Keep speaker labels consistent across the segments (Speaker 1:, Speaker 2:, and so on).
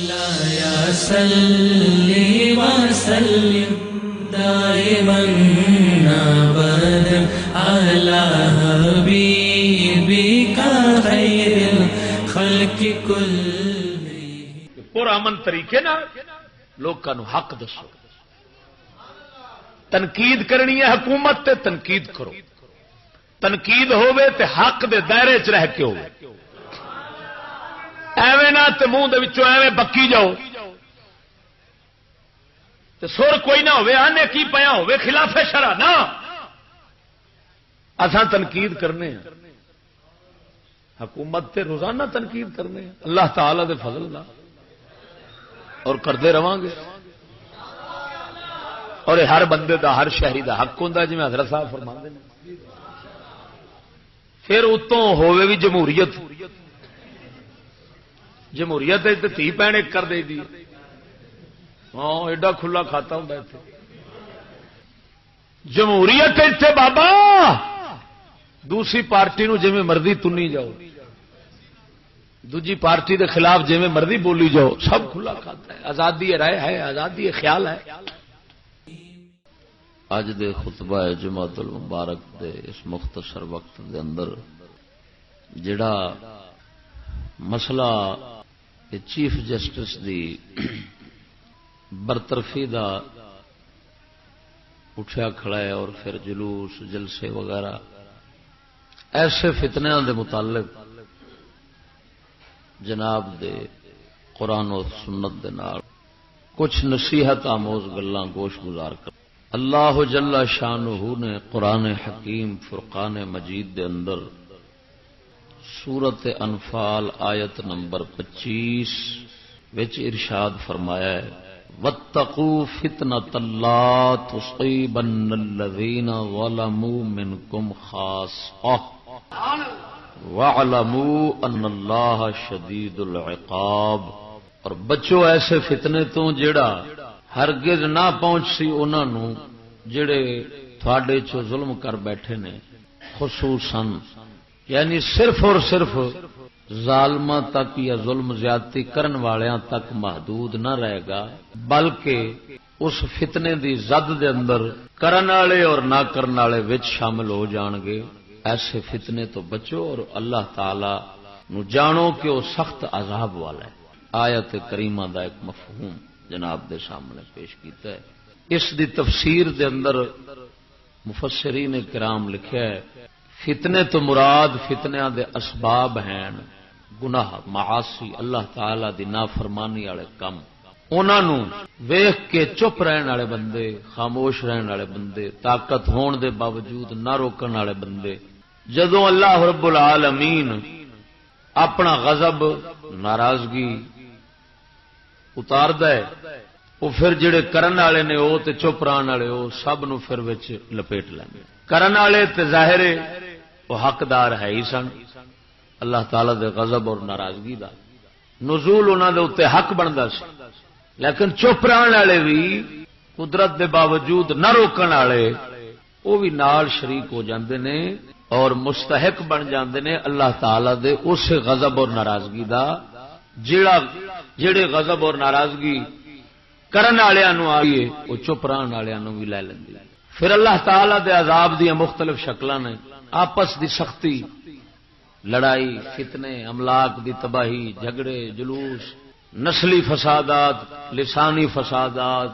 Speaker 1: يا صل وسلم دائما ابدا على حبيبك خير الخلق كلهم.
Speaker 2: پرامن طریقے نال لوکاں نو حق دسو. تنقید کرنی ہے حکومت تے تنقید کرو. تنقید ہوے تے حق دے دائرے چ رہ کے ہوے. ایویں نہ تے منہ دے وچوں ایویں بکی جاؤ تے سر کوئی نہ ہوے آنے کی پیا ہوے خلاف شرع نہ. اساں تنقید کرنے ہیں حکومت تے روزانہ تنقید کرنے ہیں اللہ تعالی دے فضل نال اور کرتے رہاں گے. اور ہر بندے دا ہر شہری دا حق ہوندا جویں حضرت صاحب فرماندے نے. پھر اتوں ہوے بھی جمہوریت. جمہوریت تھی بہن ایک کر دے دی. ہاں ایڈا کھلا کھاتا ہوں اتنے. جمہوریت اتنے بابا دوسری پارٹی نو جویں مرضی تنی جاؤ, دوجی پارٹی دے خلاف جویں مرضی بولی جاؤ, سب کھلا کھاتا ہے. آزادی رائے ہے, آزادی خیال ہے.
Speaker 3: اج دے خطبہ جمعۃ المبارک دے اس مختصر وقت دے اندر جڑا مسئلہ چیف جسٹس دی برطرفی دا اٹھیا کھڑا ہے اور پھر جلوس جلسے وغیرہ ایسے فتنیاں دے متعلق جناب دے قرآن و سنت دے نال کچھ نصیحت آموز گلاں گوش گزار کر اللہ جل شانہ نے قرآن حکیم فرقان مجید دے اندر سورت انفال آیت نمبر 25 وچ ارشاد فرمایا ہے واتقوا فتنۃ لا تصیبن الذین ظلموا منکم خاصۃ واعلموا ان اللہ شدید العقاب. اور بچو ایسے فتنے تو جڑا ہرگز نہ پہنچ سی انہاں نو جڑے تھوڑے چو ظلم کر بیٹھے نے, خصوصاً یعنی صرف اور صرف ظالماں تک یا ظلم زیادتی کرن والیاں تک محدود نہ رہے گا, بلکہ اس فتنے دی زد دے اندر کرن والے اور نہ کرن والے وچ شامل ہو جان گے. ایسے فتنے تو بچو اور اللہ تعالی نو جانو کہ وہ سخت عذاب والا ہے. آیت کریمہ دا ایک مفہوم جناب دے سامنے پیش کیتا ہے. اس دی تفسیر دے اندر مفسرین کرام لکھیا ہے فتنے تو مراد فتنیاں دے اسباب ہیں گناہ معاصی اللہ تعالی دی نافرمانی والے کم. انہاں نو ویکھ کے چپ رہن والے بندے, خاموش رہن والے بندے, طاقت ہون دے باوجود نہ روکن والے بندے, جدوں اللہ رب العالمین اپنا غضب ناراضگی اتاردا ہے وہ پھر جڑے کرن والے نے وہ تے چپ رہن والے وہ سب نو پھر وچ لپیٹ لیندے. کرن والے تے ظاہر وہ حقدار ہے ہی سن اللہ تعالی دے غضب اور ناراضگی دا, نزول انہاں دے اوتے حق بندا سی. لیکن چپ رہن والے بھی قدرت دے باوجود نہ روکن والے وہ بھی نال شریک ہو جاندے نے اور مستحق بن جاندے نے اللہ تعالی دے اس غضب اور ناراضگی دا جڑے غضب اور ناراضگی کرن والےاں نو آئیے وہ چپ رہن والےاں نو بھی لے لیندی. پھر اللہ تعالی دے عذاب دی مختلف شکلاں نے, آپس دی سختی, لڑائی, فتنے, املاک دی تباہی, جھگڑے, جلوس, نسلی فسادات, لسانی فسادات,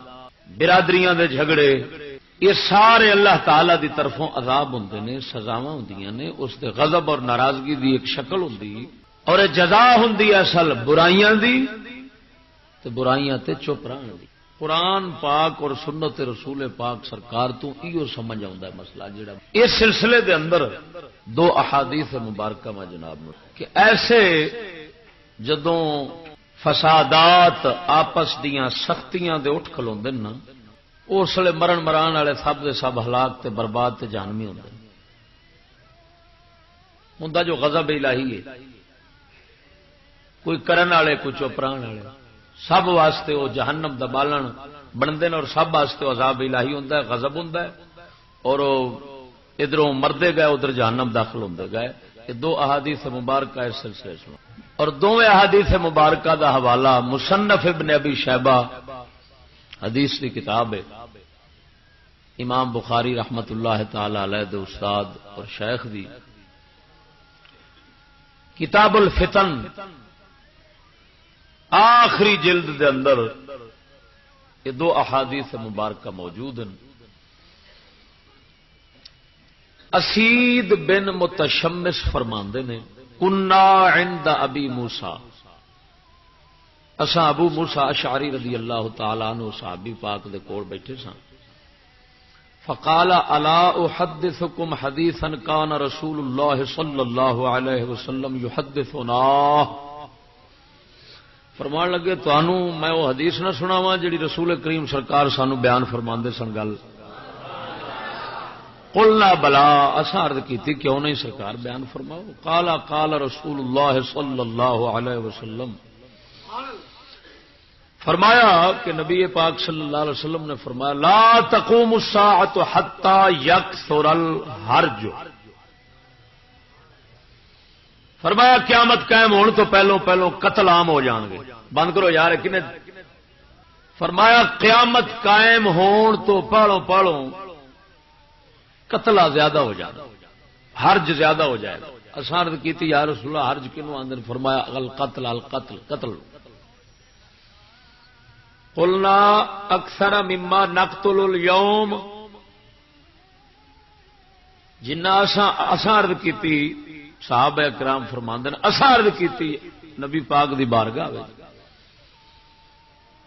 Speaker 3: برادریاں دے جھگڑے, یہ سارے اللہ تعالی دی طرفوں عذاب ہوندے نے, سزاواں ہوندیاں نے. اس دے غضب اور ناراضگی دی ایک شکل ہوندی اور جزا ہوندی اصل برائیاں دی تے برائیاں تے چپ رہن دی. قرآن پاک اور سنت رسول پاک سرکار تو ایو سمجھ آندا ہے مسئلہ جڑا اس سلسلے دے اندر دو احادیث مبارکہ میں جناب نے کہ ایسے جدوں فسادات آپس دیاں سختیاں دے اٹھ کھلوندے نا اس لیے مرن مران والے سب دے سب ہلاک تے برباد تے جہنمی ہوندے. ہوندا جو غضب الہی ہے, کوئی کرن والے کوئی چپ رہن والے, سب واسطے وہ جہنم دا بالن بنتے ہیں اور سب واسطے عذاب الہی ہوندا ہے, غضب ہوندا ہے اور ادھروں مردے گئے ادھر جہنم داخل ہوندے گئے. یہ دو احادیث مبارکہ اس سلسلے میں اور دونوں احادیث مبارکہ دا حوالہ مصنف ابن ابی شیبہ حدیث کی کتاب ہے، امام بخاری رحمت اللہ تعالی علیہ دے استاد اور شیخ دی کتاب الفتن آخری جلد دے اندر یہ دو احادیث مبارکہ موجود ہیں۔ اسید بن متشمس فرماندے نے کنا عند ابی موسیٰ، اساں ابو موسیٰ اشعری رضی اللہ تعالی عنہ صحابی پاک دے کول بیٹھے سن، فقال الا احدثكم حدیثا کان رسول اللہ صلی اللہ علیہ وسلم یحدثنا، فرمان لگے تانوں میں وہ حدیث نہ سناواں جڑی رسول کریم سرکار سانو بیان فرماندے سن گل؟ قلنا بلا، اساں عرض کیتی کیوں نہیں سرکار بیان فرماؤ؟ قال قال رسول اللہ صلی اللہ علیہ وسلم، فرمایا کہ نبی پاک صلی اللہ علیہ وسلم نے فرمایا لا تقوم الساعة حتى يكثر الحرج، فرمایا قیامت قائم ہونے تو پہلو قتل عام ہو جان گے۔ بند کرو یار کنے، فرمایا قیامت قائم ہون تو پہلو قتل زیادہ ہو جائے، حرج زیادہ ہو جائے گا۔ اساں عرض کیتی یا رسول اللہ حرج کینوں آندے؟ فرمایا القتل القتل قتل۔ قلنا اکثر مما نقتل اليوم، جنہ اساں عرض کیتی صحابہ کرام فرماندے نے اساں عرض کیتی نبی پاک دی بارگاہ وچ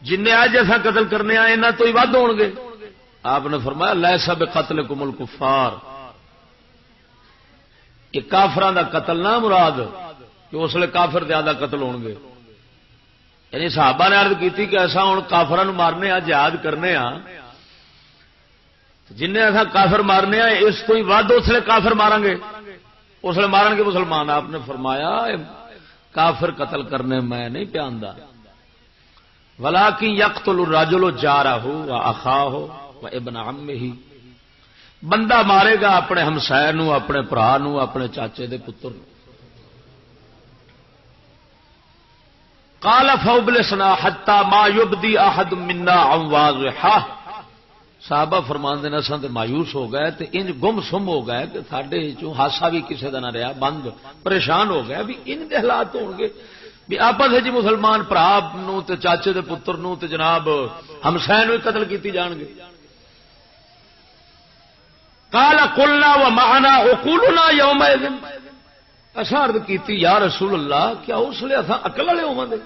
Speaker 3: جن اج اساں قتل کرنے آئے انہاں تو ہی ود ہون گے۔ آپ نے فرمایا لیس بقتلکم الکفار، یہ کافراں دا قتل نہ مراد کہ اس لیے کافر زیادہ قتل ہون گے۔ یعنی صحابہ نے عرض کیتی کہ ایسا ہوں کافراں نوں مارنے آ، جہاد کرنے آ، جن ایسا کافر مارنے آ اس تو ہی ود اس لیے کافر ماریں گے، اس لیے مارن گے مسلمان۔ آپ نے فرمایا کافر قتل کرنے میں نہیں پیاندا، ولکن یقتل الرجل جارہ و اخاہ و ابن عمہ، بندہ مارے گا اپنے ہمسائے نو، اپنے بھرا نو، اپنے چاچے دے پتر نو۔ قال فابلسنا حتى ما يبدي احد منا عن واضحه، صحابہ فرماندے نے اساں تے مایوس ہو گئے تے انج گم سم ہو گئے کہ ساڈے چوں ہاسا بھی کسے دا نہ رہیا، بند پریشان ہو گئے بھی ان دے حالات ہون گے بھی آپس وچ مسلمان بھرا نو تے چاچے دے پتر نو تے جناب ہمسائے نو قتل کیتی جان گے۔ قال قلنا ومعنا عقولنا يومئذ، اساں عرض کیتی یا رسول اللہ کیا اس لیے اساں عقل والے ہوواں گے؟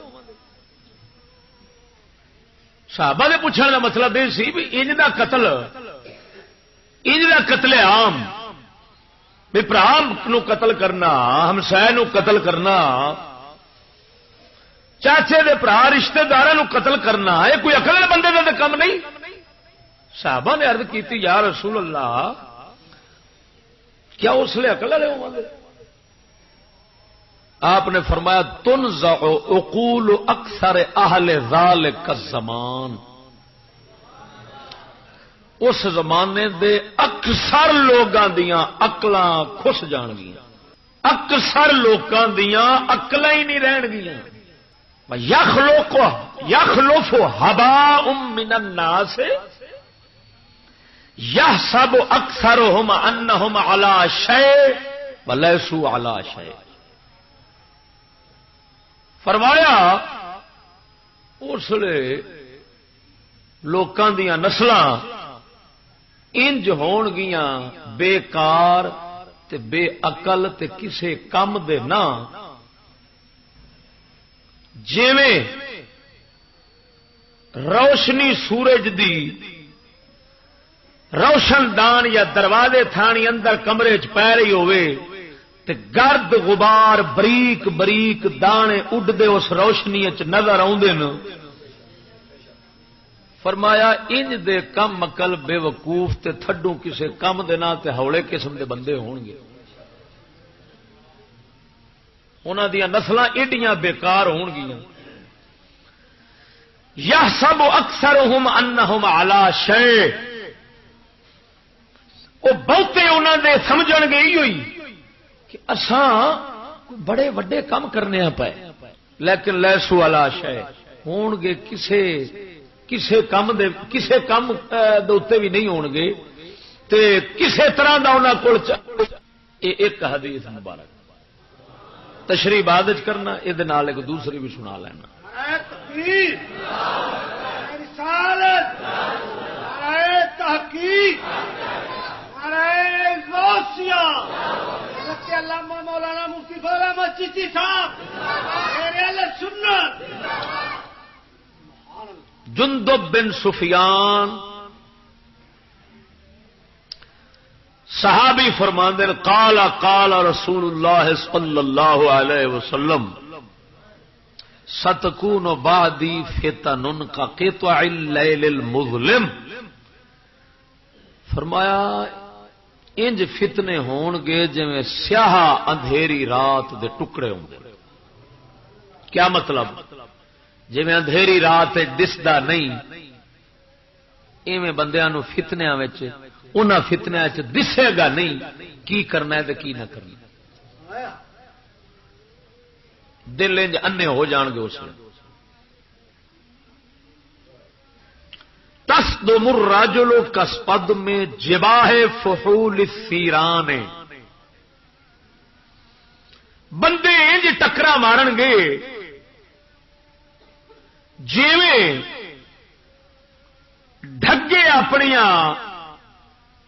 Speaker 3: صحابہ دے پوچھنے کا مطلب یہ سی بھی انج دا قتل عام بھی بھرا نو قتل کرنا، ہمسائے نو قتل کرنا، چاچے دے بھرا رشتہ داراں نو قتل کرنا، یہ کوئی عقل والے بندے دا کم نہیں۔ صحابہ نے عرض کیتی یا رسول اللہ کیا اس لیے عقل والے ہوواں گے؟ آپ نے فرمایا تنزع عقول اکثر اہل ذالک الزمان، اس زمانے دے اکثر لوگاں دیاں عقلاں کھس جان گیاں، اکثر لوکاں دیاں عقلاں ہی نہیں رہن گیاں۔ یخلف حباء من الناس یحسب اکثرهم انہم علی شیء ولیسوا علی شیء، فرمایا اس لیے لوکاں دیاں نسلاں انج ہون گیاں بیکار تے بے عقل تے کسے کم دے نہ، جویں روشنی سورج دی روشن دان یا دروازے تھانی اندر کمرے چ پی رہی ہوئے تے گرد غبار بریک بریک دانے اڈدے اس روشنی چ نظر آندے نے۔ فرمایا انج دے کم عقل بے وقوف تے تھڈو کسے کم دے نہ تے ہولے قسم دے بندے ہون گے، انہاں دیاں نسلاں ایڈیاں بیکار ہون گیاں۔ یحسب اکثرهم انہم علی شیء، وہ بہتے انہاں دے سمجھن گے ہوئی کہ اساں بڑے وڈے کام کرنے پے، لیکن لیسو علی شے ہون گے کسے کم دے بھی نہیں ہون گے تے کسے طرح دا انہاں کول ایک حدیث مبارک تشریح بعد وچ کرنا یہ ایک دوسری بھی سنا لینا.
Speaker 4: علامہ مولانا مفتی فضل احمد چشتی صاحب سنت.
Speaker 3: جندب بن سفیان صحابی فرماندے قال قال رسول اللہ صلی اللہ علیہ وسلم ستکون بعدی فتن کا قطع اللیل المظلم. فرمایا انج فتنے ہون گے جویں سیاہ اندھیری رات دے ٹکڑے ہوں گے. کیا مطلب؟ جویں اندھیری رات دسدا نہیں ایویں بندیاں نو فتنیاں وچ انہاں فتنیاں وچ دسے گا نہیں کی کرنا ہے تے کی نہ کرنا. دل انج انے ہو جان گے اس وقت. تصدم الرجل کاسپدم جباہ فحول الثیران. بندے انج ٹکرا مارن گے جیویں ڈھگے اپنیاں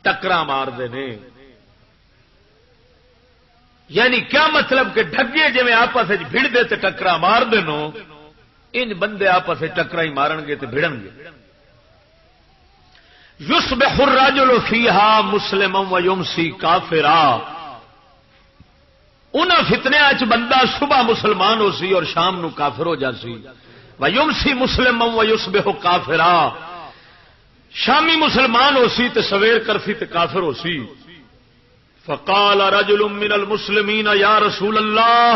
Speaker 3: ٹکرا مارتے ہیں. یعنی کیا مطلب کہ ڈھگے جی آپس بھڑتے تے ٹکرا مار دینو ان بندے آپس ٹکرا ہی مارن گے تے بھڑن گے. یصبح الرجل فیہا مسلما ویمسی کافرا. انہاں فتنیاں وچ بندہ صبح مسلمان ہو سی اور شام نو کافر ہو جا سی. ویمسی مسلما ویصبح کافرا. شامی مسلمان ہو سی تے سویر کرسی تے کافر ہو سی. فقال رجل من المسلمین یا رسول اللہ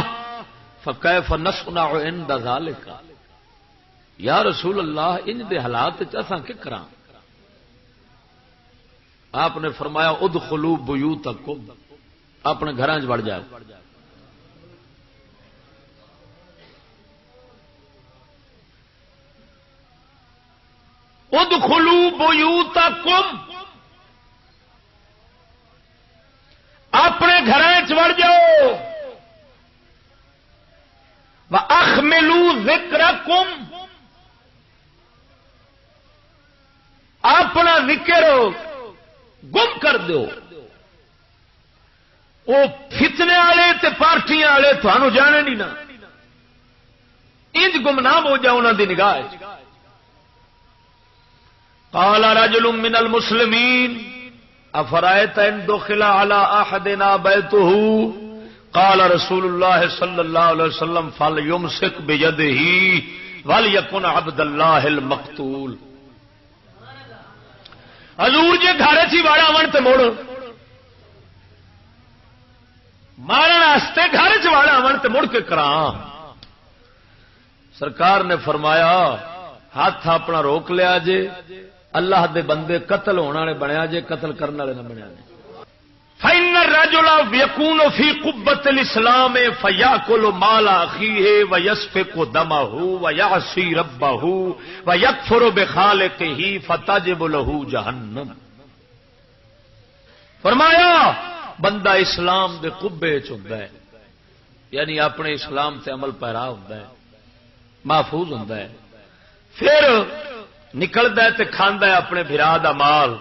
Speaker 3: فکیف نصنع عند ذلك. یا رسول اللہ ان دے حالات وچ اساں کی کراں؟ آپ نے فرمایا ادخلوا بیوتکم. اپنے گھراں وچ وڑ جاؤ. ادخلوا بیوتکم. اپنے گھراں وچ وڑ جاؤ. واخملوا ذکرکم. اپنا ذکر گم کر دو. وہ فتنے والے تے پارٹیاں والے تھانوں جانے نہیں نا. انج گمنام ہو جاؤ انہاں دی نگاہ. قال رجل من المسلمین افرأيت ان دخل على احدنا بيته قال رسول الله صلى الله عليه وسلم فليمسك بيده وليكن عبد الله المقتول. حضور جے گھر چ واڑا ون تے مڑ مارن واسطے گھر چ واڑا ون تے مڑ کے کراں. سرکار نے فرمایا ہاتھ اپنا روک لیا جے. اللہ دے بندے قتل ہونے والے بنیا جے قتل کرنے والے نہ بنیا جے. فإن الرجل يكون في قبة الإسلام فيأكل مال أخيه ويسفك دمه ويعصي ربه ويكفر بخالقه فتجب له جهنم. فرمایا بندہ اسلام دے قبے چ ہوندا ہے یعنی اپنے اسلام تے عمل پیرا ہوندا ہے محفوظ ہوندا ہے. پھر نکلدا ہے تے کھاندا ہے اپنے بھرا دا مال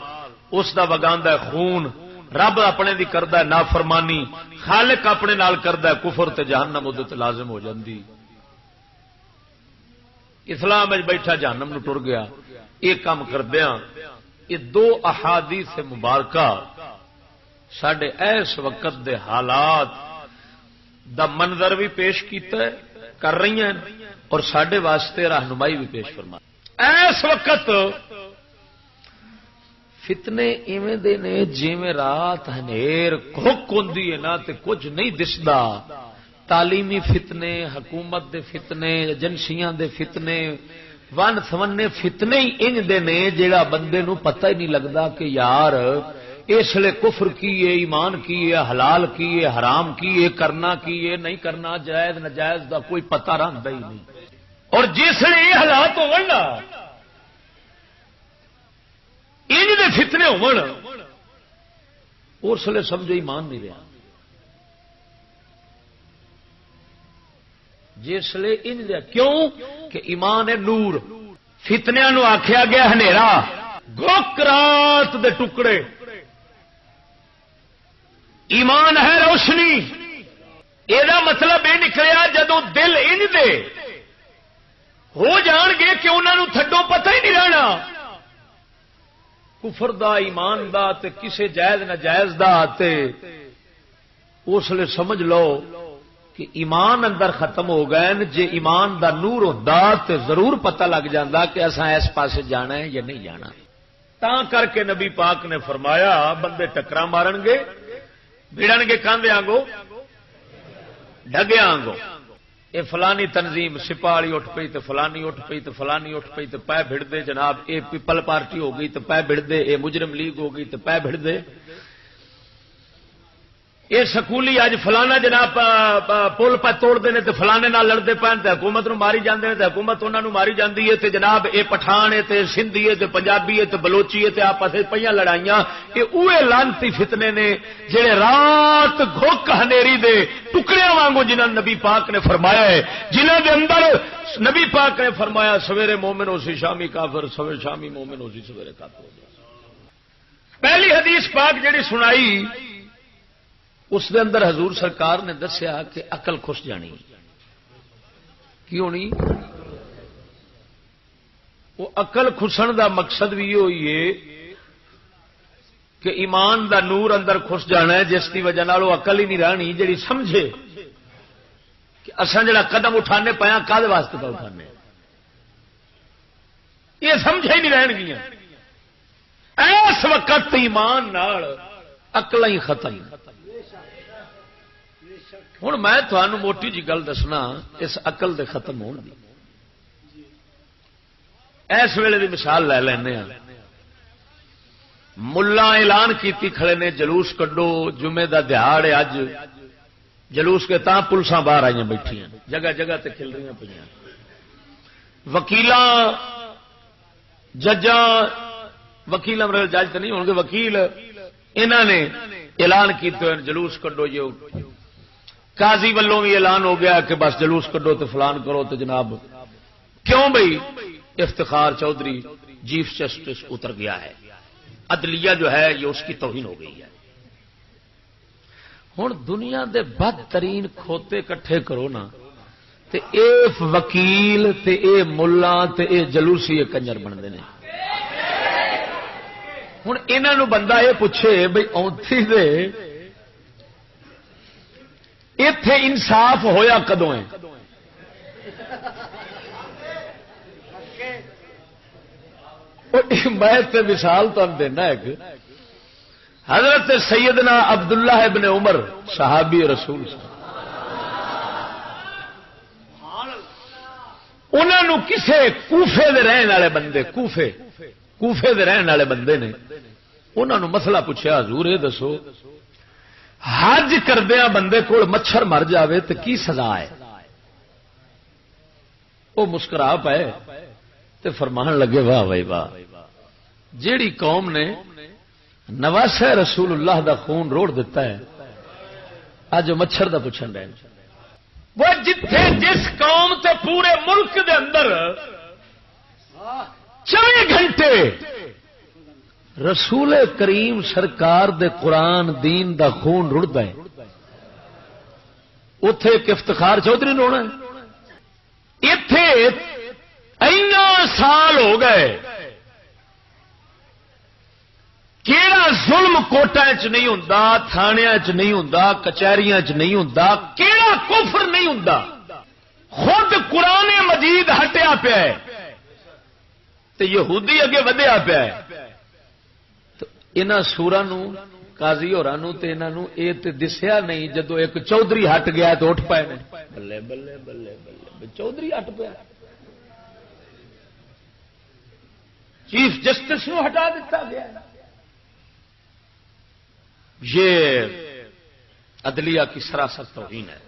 Speaker 3: اس دا وگاندا ہے خون. رب اپنے دی کردا ہے نافرمانی. خالق اپنے نال کردا ہے کفر تے جہنم اودے تے لازم ہو جاندی. اسلام وچ بیٹھا جہنم نو ٹر گیا. یہ کام کردیاں یہ دو احادیث مبارکہ ساڈے اس وقت دے حالات دا منظر بھی پیش کیتا ہے کر رہی ہیں اور ساڈے واسطے رہنمائی بھی پیش فرما. اس وقت فتنے ایویں دے نے جویں رات ہنیر کھک ہوندی ہے نا تے کچھ نہیں دسدا. تعلیمی فتنے حکومت دے فتنے ایجنسیاں دے فتنے ون سمنے فتنے ہی انج دے نے جیڑا بندے نو پتہ ہی نہیں لگدا کہ یار اس لیے کفر کی ہے، ایمان کی ہے، حلال کی ہے، حرام کی ہے، کرنا کی ہے، نہیں کرنا، جائز ناجائز دا کوئی پتہ رہندا ہی نہیں۔ اور جس لیے یہ حالات ہون نا ان دے فتنے ہون اس لیے سمجھو ایمان نہیں رہا۔ جس لیے ان دے کیوں کہ ایمان ہے نور، فتنیاں نو آکھیا گیا ہنیرا، گوک رات دے ٹکڑے، ایمان ہے روشنی۔ یہ مطلب یہ نکلیا جدوں دل ان دے ہو جان گے کہ انہوں تھڈو پتہ ہی نہیں رہنا کفر دا، ایمان دا تے کسے جائز ناجائز دا، تے اس لیے سمجھ لو کہ ایمان اندر ختم ہو گئے۔ جے ایمان دا نور ہوندا تے ضرور پتہ لگ جاندا کہ اساں اس پاسے جانا ہے یا نہیں جانا۔ تا کر کے نبی پاک نے فرمایا بندے ٹکرا مارن گے، بھڑن گے کاندے آنگو ڈگیا آنگو، یہ فلانی تنظیم سپاہی اٹھ پئی تو فلانی اٹھ پئی تو فلانی اٹھ پئی تو پے بھڑ دے جناب، یہ پیپل پارٹی ہو گئی تو پے بھڑ دے، یہ مجرم لیگ ہو گئی تو پے بھڑ دے، یہ سکولی اج فلانا جناب پل پہ توڑتے ہیں تو فلانے نال لڑتے پے تو حکومت نو ماری جاندے ہیں، حکومت انہوں نے ماری جاندی ہے، تے جناب یہ پٹھان ہے تے سندھی ہے تے پنجابی ہے تے بلوچی ہے تے آپس پہ لڑائیاں، یہ اوے لانتی فتنے نے جڑے رات گھوک ہنیری دے ٹکڑیاں وانگو جنہاں نبی پاک نے فرمایا ہے، جنہاں دے اندر نبی پاک نے فرمایا سویرے مومن ہو سی شامی کافر، سویرے شامی مومن ہو سی سویرے کافر ہو جائے۔ پہلی حدیث پاک جڑی سنائی اس دے اندر حضور سرکار نے دسیا کہ عقل خوش جانی کی ہونی، وہ عقل خوشن دا مقصد بھی ہوئی ہے کہ ایمان دا نور اندر خوش جانا ہے، جس کی وجہ نال وہ عقل ہی نہیں رہنی جڑی سمجھے کہ اساں جڑا قدم اٹھانے پیا کدے واسطے پہ اٹھانے، یہ سمجھے ہی نہیں رہن گیاں۔ اس وقت ایمان نال عقل ہی ختم۔ ہوں میں تھانوں موٹی جی گل دسنا اس عقل دے ختم ہونے دی۔ اس ویلے دی مثال لے لینا، ملا اعلان کیتی کھڑے نے جلوس کڈو، جمعے دا دیہاڑ ہے اج، جلوس کے تاں پولیساں باہر آئی بیٹھیاں، جگہ جگہ تے کھل رہی پہ، وکیلاں ججاں، وکیل امر جج تو نہیں ہون گے، وکیل انہوں نے اعلان کیتے ہوئے جلوس کڈو، جو قاضی والوں بھی اعلان ہو گیا کہ بس جلوس کڈو تو فلان کرو، تو جناب کیوں بھائی افتخار چودھری چیف جسٹس اتر گیا ہے، عدلیہ جو ہے یہ اس کی توہین ہو گئی ہے۔ ہوں دنیا دے بدترین کھوتے کٹھے کرو نا، تے اے وکیل تے اے ملا تے اے جلوسی اے کنجر بنتے ہیں۔ ہوں انہوں بندہ یہ پوچھے بھائی اونتھی دے اتے انصاف ہویا کدوں ہے؟ میں تے مثال تم دینا ایک، حضرت سیدنا عبداللہ ابن عمر صحابی رسول انہوں کسے کوفے دے رہن والے بندے، کوفے دے رہن والے بندے نے انہوں مسئلہ پوچھا، حضور یہ دسو حج کردیا بندے کو مچھر مر جاوے تو کی سزا ہے؟ وہ مسکرا پائے تے فرمان لگے واہ بھائی واہ، جیڑی قوم نے نواسہ رسول اللہ دا خون روڑ دیتا ہے اج مچھر دا پوچھن رہے۔ وہ جتھے جس قوم تے پورے ملک دے اندر 24 گھنٹے رسول کریم سرکار دے قرآن دین دا خون رڑتا ہے، اتے ایک افتخار چودھری نے ہونا ہے۔ اتے اینا سال ہو گئے، کیڑا ظلم کوٹا چ نہیں ہوندا، تھانیاں چ نہیں ہوندا، کچہریاں چ نہیں ہوندا، کیڑا کفر نہیں ہوندا، خود قرآن مجید ہٹیا پیا ہے تے یہودی اگے ودیا پیا ہے۔ انہاں سوراں نو قاضی ہوراں نو تے انہاں نو اے تے دسیا نہیں، جدو ایک چودھری ہٹ گیا تو اٹھ پائے، بلے بلے بلے بلے چودھری ہٹ پیا، چیف جسٹس نو ہٹا دیتا گیا۔ یہ عدلیہ کی سراسر توہین ہے،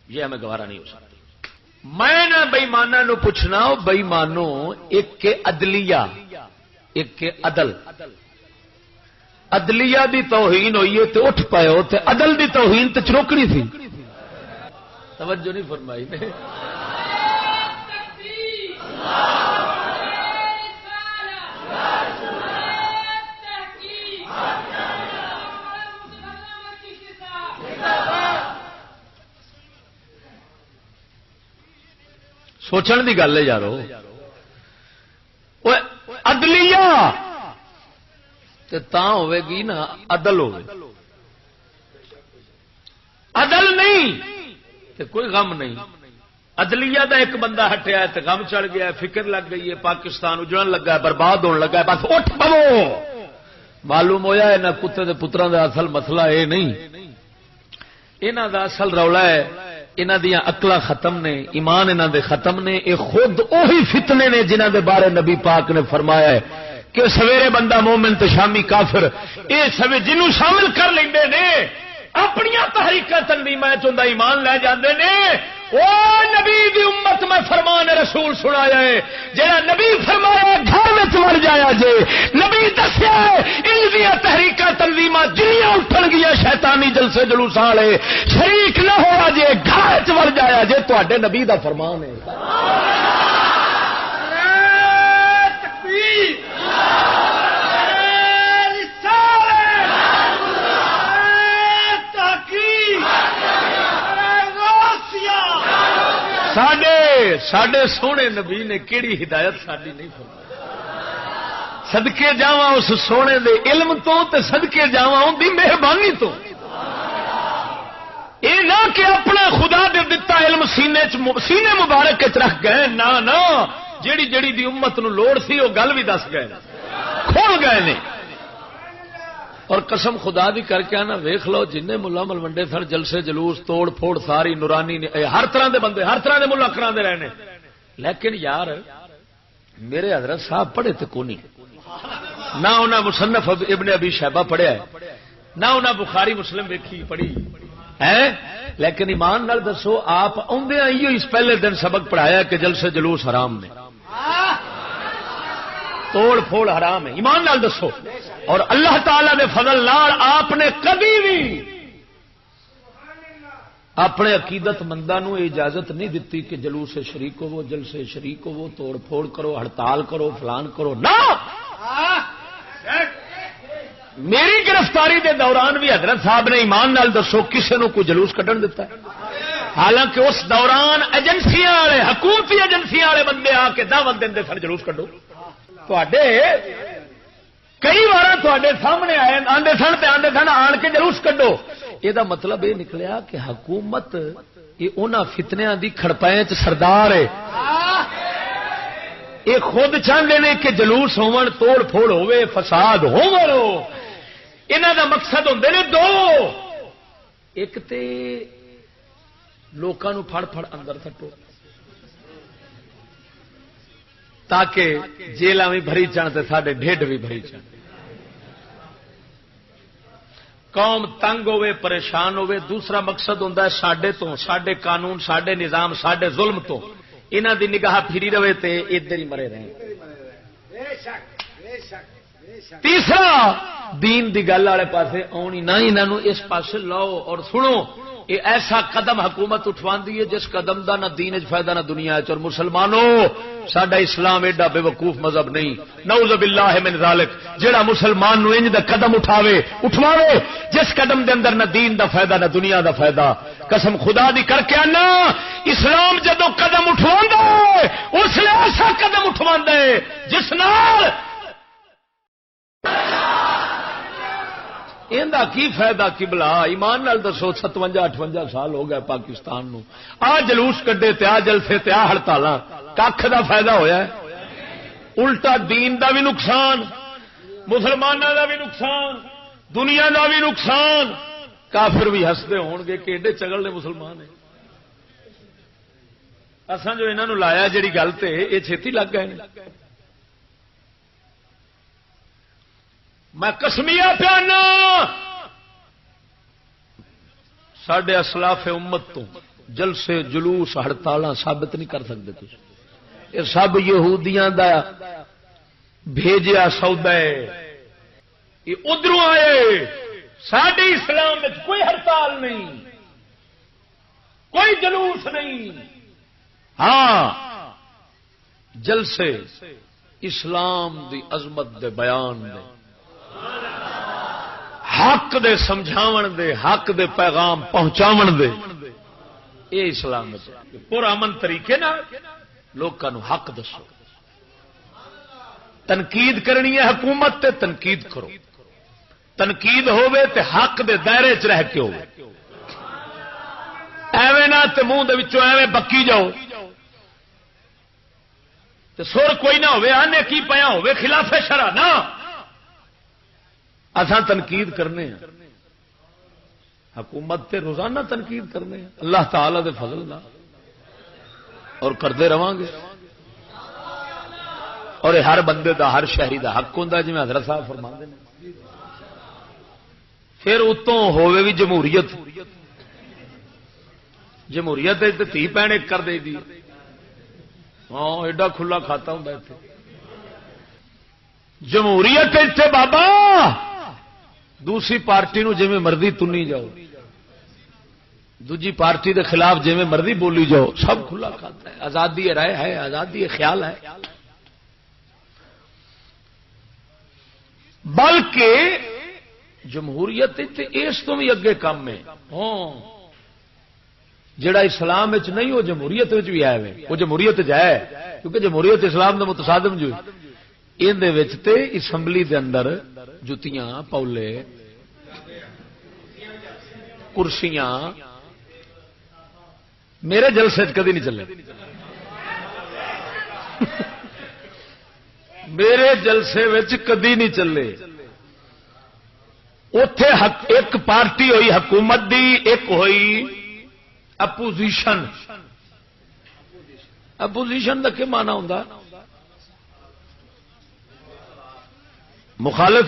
Speaker 3: یہ ہمیں گوارا نہیں ہو سکتی۔ میں نہ بےمانہ نو پوچھنا، بےمانو ایک کے عدلیہ ایک کے عدل، عدلیہ دی توہین ہوئی ہے تو اٹھ پائے ہو، تے عدل دی توہین تے چروکنی تھی، توجہ نہیں فرمائی نے۔ سوچن دی گل ہے یارو، عدلیہ تے تاں ہوے گی نا عدل ہوے، عدل نہیں تے کوئی غم نہیں۔ عدلیہ دا ایک بندہ ہٹیا ہے تے غم چڑھ گیا ہے، فکر لگ گئی ہے، پاکستان اجڑن لگا ہے، برباد ہونے لگا ہے، بس اٹھ پو۔ معلوم ہویا ہے نہ کتے دے پتراں دا اصل مسئلہ اے نہیں، انہاں دا اصل رولا ہے انہاں دیاں عقلاں ختم نے، ایمان انہاں دے ختم نے، اے خود اوہی فتنے نے جنہاں دے بارے نبی پاک نے فرمایا ہے کہ سویرے بندہ مومن تے شامی کافر، اے سوے جنوں شامل کر لیندے نے اپنی تحریکاں تنظیماں چوں ایمان لے جاندے نے۔ او نبی دی امت میں فرمان رسول سنایا ہے، جڑا نبی فرمایا گھر وچ وڑ جایا جے، نبی دسیا ان دیاں تحریکاں تنظیماں جنیاں اٹھن گیا شیطانی جلسے جلوس والے شریک نہ ہوا جے، گھر وچ وڑ جایا جے، تواڈے نبی دا فرمان ہے۔ ساڈے سونے نبی نے کیڑی ہدایت ساری نہیں فرمائی، صدقے جاواں اس سونے دے علم تو تے صدقے جاواں ان دی مہربانی تو۔ اے نہ کہ اپنا خدا دے دتا علم سینے مبارک وچ رکھ گئے، نہ نہ جیڑی جیڑی دی امت نو لوڑ سی وہ گل بھی دس گئے، کھول گئے نے۔ اور قسم خدا دی کر کے آنا ویخ لو جن ملا ملوڈے سن جلسے جلوس توڑ پھوڑ ساری نورانی ہر طرح دے بندے ہر طرح دے ملا کرا دے رہے، لیکن یار میرے حضرت صاحب پڑھے تے کونی، نہ انہاں مصنف ابن ابی شیبہ پڑھیا ہے، نہ انہاں بخاری مسلم ویکھی پڑھی ہے، لیکن ایمان نال دسو آپ آدھے آئیو اس پہلے دن سبق پڑھایا کہ جلسے جلوس حرام نے، توڑ پھوڑ حرام ہے، ایمان نال دسو۔ اور اللہ تعالی دے فضل نال آپ نے کبھی بھی اپنے عقیدت منداں نو اجازت نہیں دیتی کہ جلوس سے شریک ہو، جلسے شریک ہو، توڑ پھوڑ کرو، ہڑتال کرو، فلان کرو، نہ۔ میری گرفتاری دے دوران بھی حضرت صاحب نے ایمان نال دسو کسے نو کوئی جلوس کڈن دیتا ہے؟ حالانکہ اس دوران ایجنسیاں والے حکومتی ایجنسیاں والے بندے آ کے دعوت دے سن جلوس کڈو، کئی بار تے سامنے آئے آدھے سن تے آدھے سن آن کے جلوس کڈو۔ یہ مطلب یہ نکلیا کہ حکومت یہ انہاں فتنیاں دی کھڑپائیں چ سردار ہے، یہ خود چاہتے ہیں کہ جلوس ہون، توڑ پھوڑ ہوے، فساد ہو، انہاں دا مقصد ہوندے نے دو، ایک تے لوکاں نو پھڑ پھڑ اندر سٹو تاکہ جیلاں بھی بھری جان تے ساڈے ڈھڈ بھی بھری جان، قوم تنگ ہوے، پریشان ہوے۔ دوسرا مقصد ہوندا ہے ساڈے تو، ساڈے قانون، ساڈے نظام، ساڈے ظلم تو انہاں دی نگاہ پھری رہے تے ادھر ہی مرے رہے۔ تیسرا دین دی گل والے پاسے آنی نہ، انہاں نو اس پاسے لاؤ اور سنو۔ یہ ایسا قدم حکومت اٹھواندی ہے جس قدم دا نہ دین وچ فائدہ نہ دنیا وچ۔ اور مسلمانوں ساڈا اسلام ایڈا بے وقوف مذہب نہیں، نعوذ باللہ من ذالک، جڑا مسلمان نو انج دا قدم اٹھاوے جس قدم دے اندر نہ دین دا فائدہ نہ دنیا دا فائدہ۔ قسم خدا دی کر کے آنا اسلام جدو قدم اٹھواندا ہے اس لیے ایسا قدم اٹھواندا ہے جس نال اندا کی فائدہ قبلہ؟ ایمان نال دسو 57-58 سال ہو گئے پاکستان نو، آ جلوس کڈے تے آ جلسے تے آ ہڑتالاں، ککھ دا فائدہ ہویا ہے؟ الٹا دین دا بھی نقصان، مسلماناں دا بھی نقصان، دنیا دا بھی نقصان۔ کافر بھی ہسدے ہون گے کہ ایڈے چگلے مسلمان ہیں، اساں جو انہاں نو لایا جڑی گل تے یہ چھتی لگ گئے۔ میں قسمیہ پیانا
Speaker 2: ساڈے اسلاف امت تو جلسے جلوس ہڑتال ثابت نہیں کر سکتے تھی. یہ سب یہودیاں دا بھیجیا سودا ہے. یہ ادھروں آئے. ساڈے اسلام میں کوئی ہڑتال نہیں, کوئی جلوس نہیں. ہاں جلسے اسلام دی عظمت دے بیان دے, حق دے سمجھاون دے, حق دے پیغام پہنچاون دے, یہ اسلام پرامن طریقے نہ لوگوں کو حق دسو. تنقید کرنی ہے حکومت تے تنقید کرو. تنقید ہوے تے حق دے دائرے چ رہ کے ہوے, ایویں نہ تے منہ دے وچوں ایویں بکی جاؤ تے سر کوئی نہ ہوے, آنے کی پیا ہوے خلاف شرع نہ. اساں تنقید کرنے ہیں حکومت تے روزانہ تنقید کرنے ہیں اللہ تعالی دے فضل نال, اور کرتے رہاں گے. اور ہر بندے دا ہر شہری دا حق ہوندا جی حضرت صاحب فرماندے نے. پھر اتوں ہوے بھی جمہوریت. جمہوریت تھی بہن ایک کر دے دی. ہاں ایڈا کھلا کھاتا ہوں اتنے جمہوریت اتنے بابا دوسری پارٹی نو جویں مرضی تنی جاؤ, دوجی پارٹی دے خلاف جویں مرضی بولی جاؤ, سب کھلا کھاتا ہے. آزادی رائے ہے, آزادی خیال ہے. بلکہ جمہوریت اس تو بھی اگے کام ہے. ہاں جڑا اسلام نہیں وہ جمہوریت بھی آئے, وہ جمہوریت جائے, کیونکہ جمہوریت اسلام کا متصادم جو تے اسمبلی دے اندر جتیاں پولے کرسیاں میرے جلسے کدی نہیں چلے. میرے جلسے کدی نہیں چلے. اتے ایک پارٹی ہوئی حکومت دی, ایک ہوئی اپوزیشن. اپوزیشن کا کیا مانا ہوں؟ مخالف.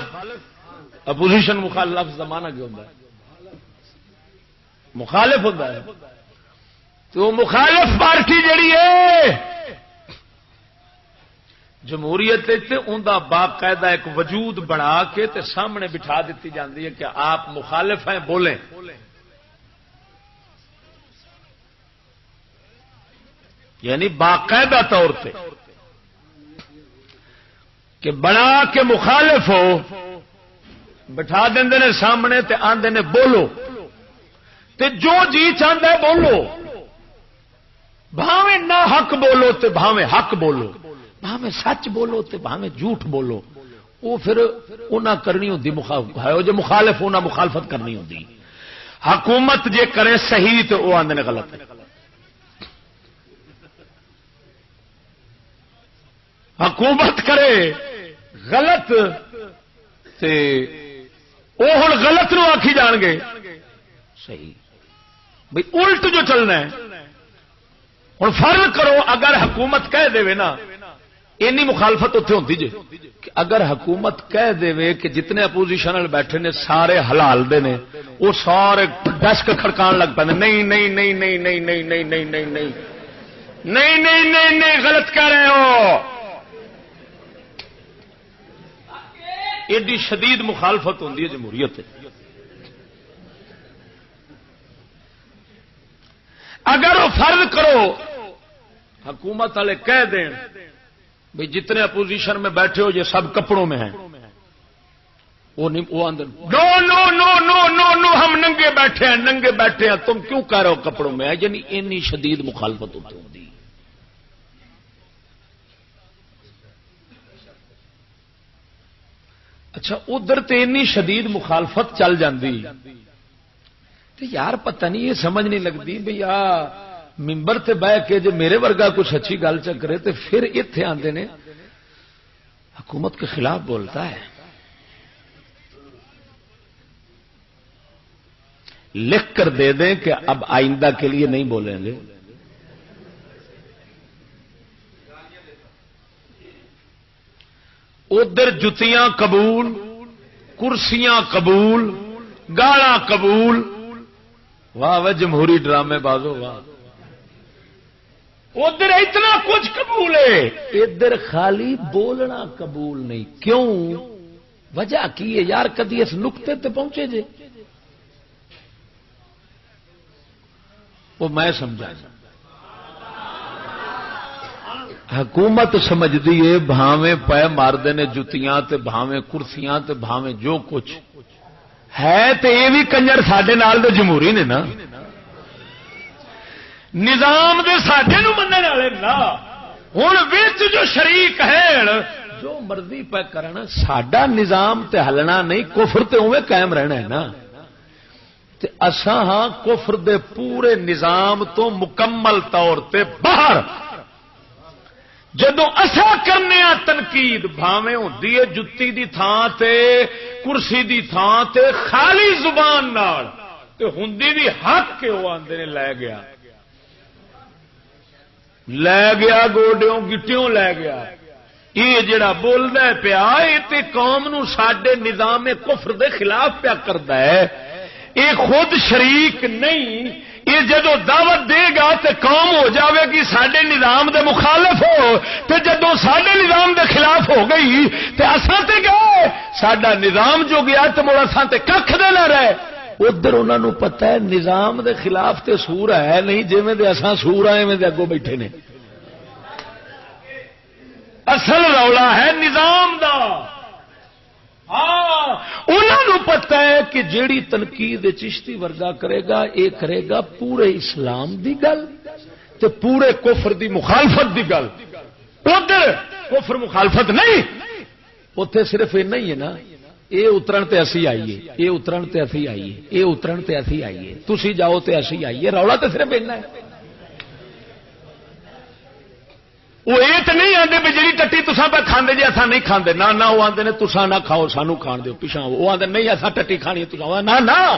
Speaker 2: اپوزیشن مخالف لفظ کا مانا کیا ہوتا ہے؟ مخالف ہوتا ہے. تو مخالف پارٹی جڑی ہے جمہوریت ان کا باقاعدہ ایک وجود بنا کے تے سامنے بٹھا دیتی جاتی ہے کہ آپ مخالف ہیں بولیں. یعنی باقاعدہ طور پہ کہ بنا کے مخالف ہو بٹھا دیں نے سامنے تے آندے نے بولو, تے جو جی چاہتا ہے بولو, بھاویں نہ حق بولو تے بھاویں حق بولو, بھاویں سچ بولو تے بھاویں جھوٹ بولو. وہ پھر انہاں کرنی ہوندی جو مخالف انہاں مخالفت کرنی ہوندی. حکومت جے کرے صحیح تو وہ آندے نے غلط ہے. حکومت کرے غلط تے وہ ہوں غلط نو آکھی جان گے صحیح. بھئی الٹ جو چلنا ہے ہوں فرض کرو اگر حکومت کہہ دے نا اینی مخالفت اتنے ہوتی جی کہ اگر حکومت کہہ دے کہ جتنے اپوزیشن والے بیٹھے نے سارے حلال دے نے, وہ سارے ڈسک کھڑکان لگ پے نہیں نہیں نہیں نہیں نہیں نہیں نہیں نہیں نہیں نہیں نہیں نہیں نہیں نہیں غلط کہہ رہے ہو. ایڈی شدید مخالفت ہوتی ہے جمہوریت. اگر وہ فرض کرو حکومت والے کہہ دیں بھئی جتنے اپوزیشن میں بیٹھے ہو یہ سب کپڑوں میں ہیں, وہ اندر نو نو نو نو نو نو ہم ننگے بیٹھے ہیں, ننگے بیٹھے ہیں, تم کیوں کہہ رہے ہو کپڑوں میں ہیں؟ یعنی اتنی شدید مخالفت ہوتی ہوتی. اچھا ادھر تے اتنی شدید مخالفت چل جاندی تو یار پتہ نہیں یہ سمجھ نہیں لگتی بھئی ممبر تے بہ کے جو میرے ورگا کچھ اچھی گل چکرے تو پھر اتنے آتے نے حکومت کے خلاف بولتا ہے. لکھ کر دے دیں کہ اب آئندہ کے لیے نہیں بولیں گے. ادھر جتیاں قبول, کرسیاں قبول, گالاں قبول,
Speaker 3: واہ واہ جمہوری ڈرامے بازو واہ. ادھر اتنا کچھ قبول ہے، ادھر خالی بولنا قبول نہیں. کیوں؟ وجہ کی ہے یار؟ کدی اس نقطے تے پہنچے جے؟ وہ میں سمجھا. حکومت سمجھدی ہے بھاویں پے ماردے نے جتیاں تے بھاویں کرسیاں تے بھاویں جو کچھ ہے، تے یہ بھی کنجر ساڈے نال دے جمہوری نے نا، نظام دے ساڈے نو منن والے نا. ہن وچ جو شریک ہے جو مرضی پہ کرنا، ساڈا نظام تے ہلنا نہیں، کفر تے اوویں قائم رہنا ہے نا. تے اساں ہاں کفر دے پورے نظام تو مکمل طور تے باہر. جدو اصا کرنے تنقید بھاویں ہوندی ہے جتی دی تھان تے کرسی دی تھان تے خالی زبان نال، تے ہوندی بھی حق کے وہ آندے نے لے گیا گوڈیوں گٹیوں لے گیا. یہ جڑا بولدا ہے پیا یہ تے قوم نو ساڈے نظام کفر دے خلاف پیا کردا ہے. یہ خود شریک نہیں، یہ جدو دعوت دے گا تے قوم ہو جاوے گی ساڈے نظام دے مخالف ہو، تے جدو ساڈے نظام دے خلاف ہو گئی تے اساں تے گئے، ساڈا نظام جو گیا تے مڑ اساں تے ککھ دے نہ رہے. ادھر انہاں نو پتہ ہے نظام دے خلاف تے سور ہے نہیں، جویں دے اساں سور آئے ایویں دے اگوں بیٹھے نے. اصل رولا ہے نظام دا. ہاں انہوں نے پتہ ہے کہ جیڑی تنقید چشتی ورگا کرے گا یہ کرے گا پورے اسلام دی گل تے پورے کفر دی مخالفت دی گل. ادھر کفر مخالفت نہیں، اتے صرف اینا ہی ہے نا، یہ اترن تے اسی آئیے، یہ اترن تے اسی آئیے، یہ اترن تے اسی آئیے، تسی جاؤ تے اسی آئیے. رولا تے صرف اینا ہے. وہ یہ تو نہیں آتے بھی جی ٹٹی تسا پہ کھانے جی اصا نہیں کھانے نہ وہ آتے نے تسا نہ کھاؤ سانو کھان دیو پیچھا. وہ آتے نہیں اصا ٹٹی کھانی تسا نہ.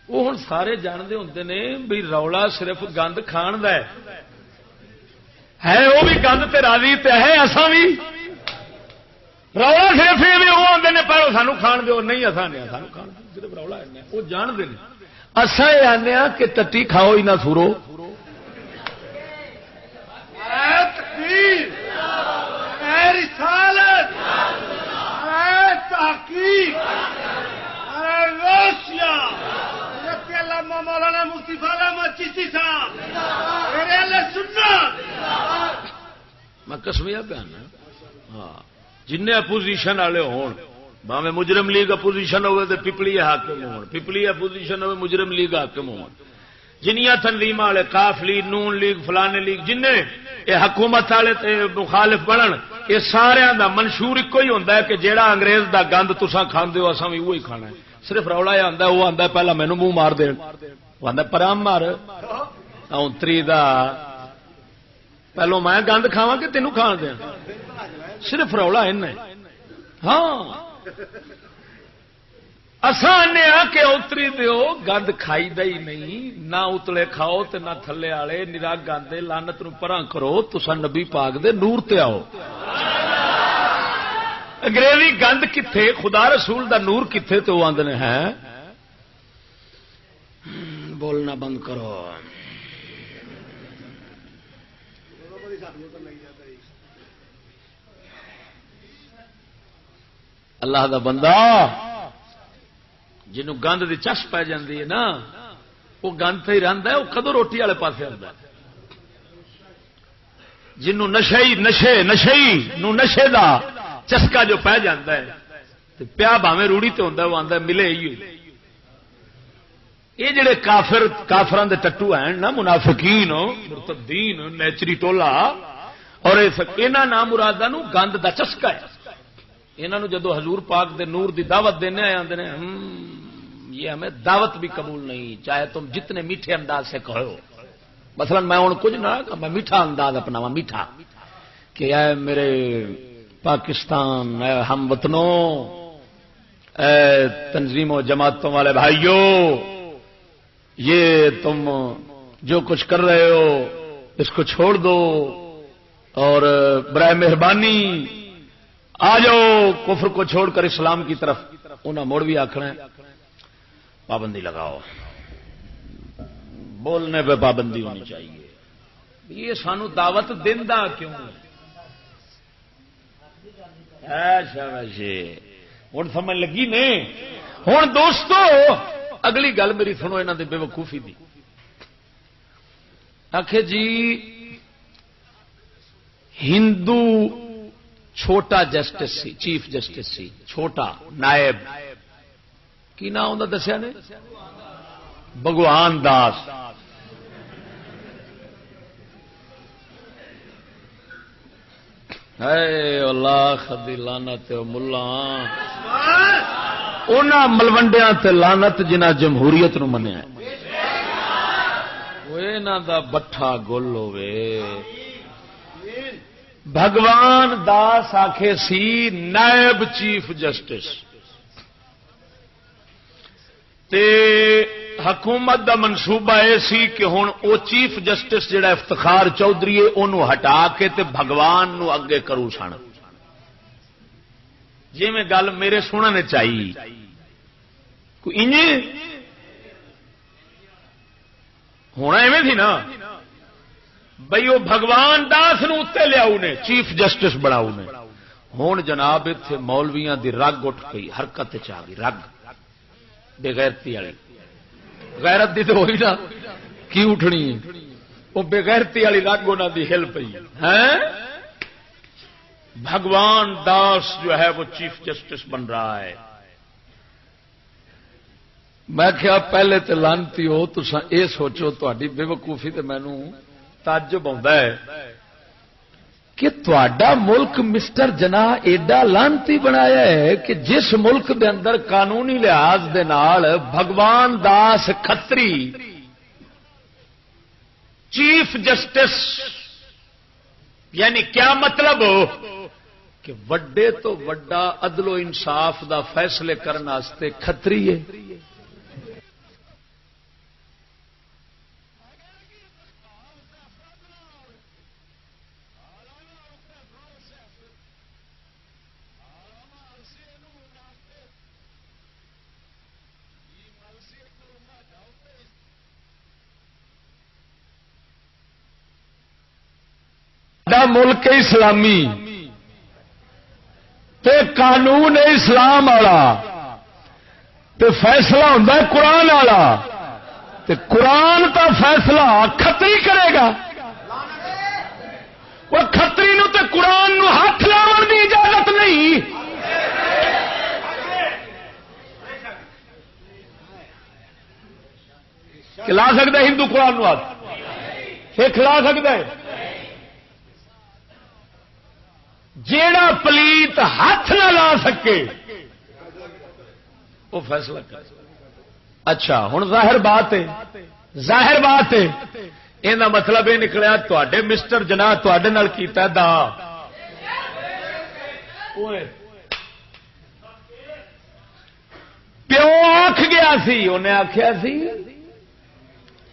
Speaker 3: وہ ہوں سارے جانتے ہوتے نے بھی رولا صرف گند کھان دا ہے، وہ بھی گند تے راضی تے ہے اصا بھی. رولا صرف یہ بھی وہ آتے نے پہلو سانو کھان دیو، نہیں اصا نہیں سانو کھان دیو. صرف رولا وہ جانتے ہیں. اصا یہ آنے کہ ٹٹی کھاؤ ہی نہ سورو.
Speaker 4: مولانا مصطفی احمد چشتی صاحب
Speaker 3: میں قسمیا بیان ہاں جن اپوزیشن والے ہون بھاویں مجرم لیگ اپوزیشن ہوئے تو پپلی حاکم ہون، پپلی اپوزیشن ہوئے مجرم لیگ حاکم ہون، جنیاں تنظیم والے کاف لیگ نون لیگ فلانے لیگ جن یہ حکومت والے مخالف بنن، یہ سارے دا منشور ایک ہی ہوتا ہے کہ جیڑا انگریز دا گند تساں کھاندے ہو اساں بھی وہی کھانا ہے. صرف رولا یہ آتا وہ آتا پہلا مینو منہ مار دین، وہ آتا پرام مار اونتری دا پہلو میں گند کھاواں کہ تینوں کھان دیا. صرف رولا ان ہاں آسانے آ کے اتری دیو گند کھائی دا ہی نہیں، نہ اتلے کھاؤ تے نہ تھلے والے نرا گاندے لانت نو پراں کرو. تسا نبی پاک دے نور تے آؤ. انگریزی گند کتھے، خدا رسول دا نور کتھے؟ تو وہ آندے ہیں بولنا بند کرو. اللہ دا بندہ جنوں گند دی چس پی جاندی ہے نا وہ گند تے ہی رہندا ہے، وہ کدوں روٹی والے پاسے آندا ہے. جنوں نشے دا چسکا جو پی جاندہ ہے تے پیا بھاویں روڑی تے ہوندا ہے وہ آندا ہے ملے ہی. یہ جڑے کافران دے ٹٹو ہیں نا منافقین مرتدین نیچری ٹولا اور انہاں نام مراداں نو گند دا چسکا ہے. انہوں جدو حضور پاک دے نور دی دعوت دینے آئے آندے نے یہ ہمیں دعوت بھی قبول نہیں چاہے تم جتنے میٹھے انداز سے کہو. مثلا میں ہوں کچھ نہ میں میٹھا انداز اپناوا میٹھا کہ اے میرے پاکستان اے ہم وطنوں اے تنظیموں جماعتوں والے بھائیوں یہ تم جو کچھ کر رہے ہو اس کو چھوڑ دو اور برائے مہربانی آ جاؤ کفر کو چھوڑ کر اسلام کی طرف انہاں مڑ بھی آخنا پابندی لگاؤ، بولنے پہ پابندی ہونی چاہیے. یہ سانو دعوت دینا کیوں؟ ہوں سمجھ لگی نے. ہوں دوستو اگلی گل میری سنو انہوں نے بے وقوفی دی. آخ جی ہندو چھوٹا جسٹس سی، چیف جسٹس سی، چھوٹا نائب، کی نام انہوں نے دسیا نے؟ بھگوان داس. اللہ خدی لانت ملا انہاں ملوڈیا تے لانت جنہ جمہوریت نو منیا انہاں دا بٹھا گل ہوے. بھگوان داس آکھے سی نائب چیف جسٹس تے حکومت دا منصوبہ یہ سی کہ ہن او چیف جسٹس جڑا افتخار چودھری ہے انہوں ہٹا کے تے بھگوان نو اگے کرو سن. جی میں گل میرے سننے چاہیے کوئی ہونا ایویں تھی نا بھائی وہ بھگوان داس نو اتنے لیاؤ نے چیف جسٹس بناؤ نے. ہوں جناب اتنے مولویاں دی رگ اٹھ گئی، حرکت چ گئی، رگ بےغیرتی والی. غیرت دی تو ہوئی نا کی اٹھنی وہ بےغیرتی والی رگ انہوں دی ہل پئی ہے. بھگوان داس جو ہے وہ چیف جسٹس بن رہا ہے. میں کیا پہلے تے لانتی ہو تسا اے سوچو تہاڈی بے وقوفی تے مینوں تعجب آتا ہے کہ تہاڈا ملک مسٹر جناح ایڈا لانتی بنایا ہے کہ جس ملک دے اندر قانونی لحاظ دے نال بھگوان داس کھتری چیف جسٹس، یعنی کیا مطلب کہ وڈے تو وڈا عدل و انصاف دا فیصلے کرنے واسطے کھتری ہے. ملک اسلامی تے قانون اسلام والا تے فیصلہ ہوتا ہے قرآن والا تے قرآن کا فیصلہ کھتری کرے گا. وہ کھتری نو تے قرآن نو ہاتھ لاؤن کی اجازت نہیں. کھلا سکتا ہندو قرآن نو ہاتھ؟ یہ کھلا سکتا ہے؟ جیڑا پلیت ہاتھ نہ لا سکے وہ فیصلہ کر. اچھا ہوں ظاہر بات ہے یہ مطلب یہ نکلیا تے مسٹر جناح تے نال کیتا دا پیو آخ گیا سی، انہیں آخیا سی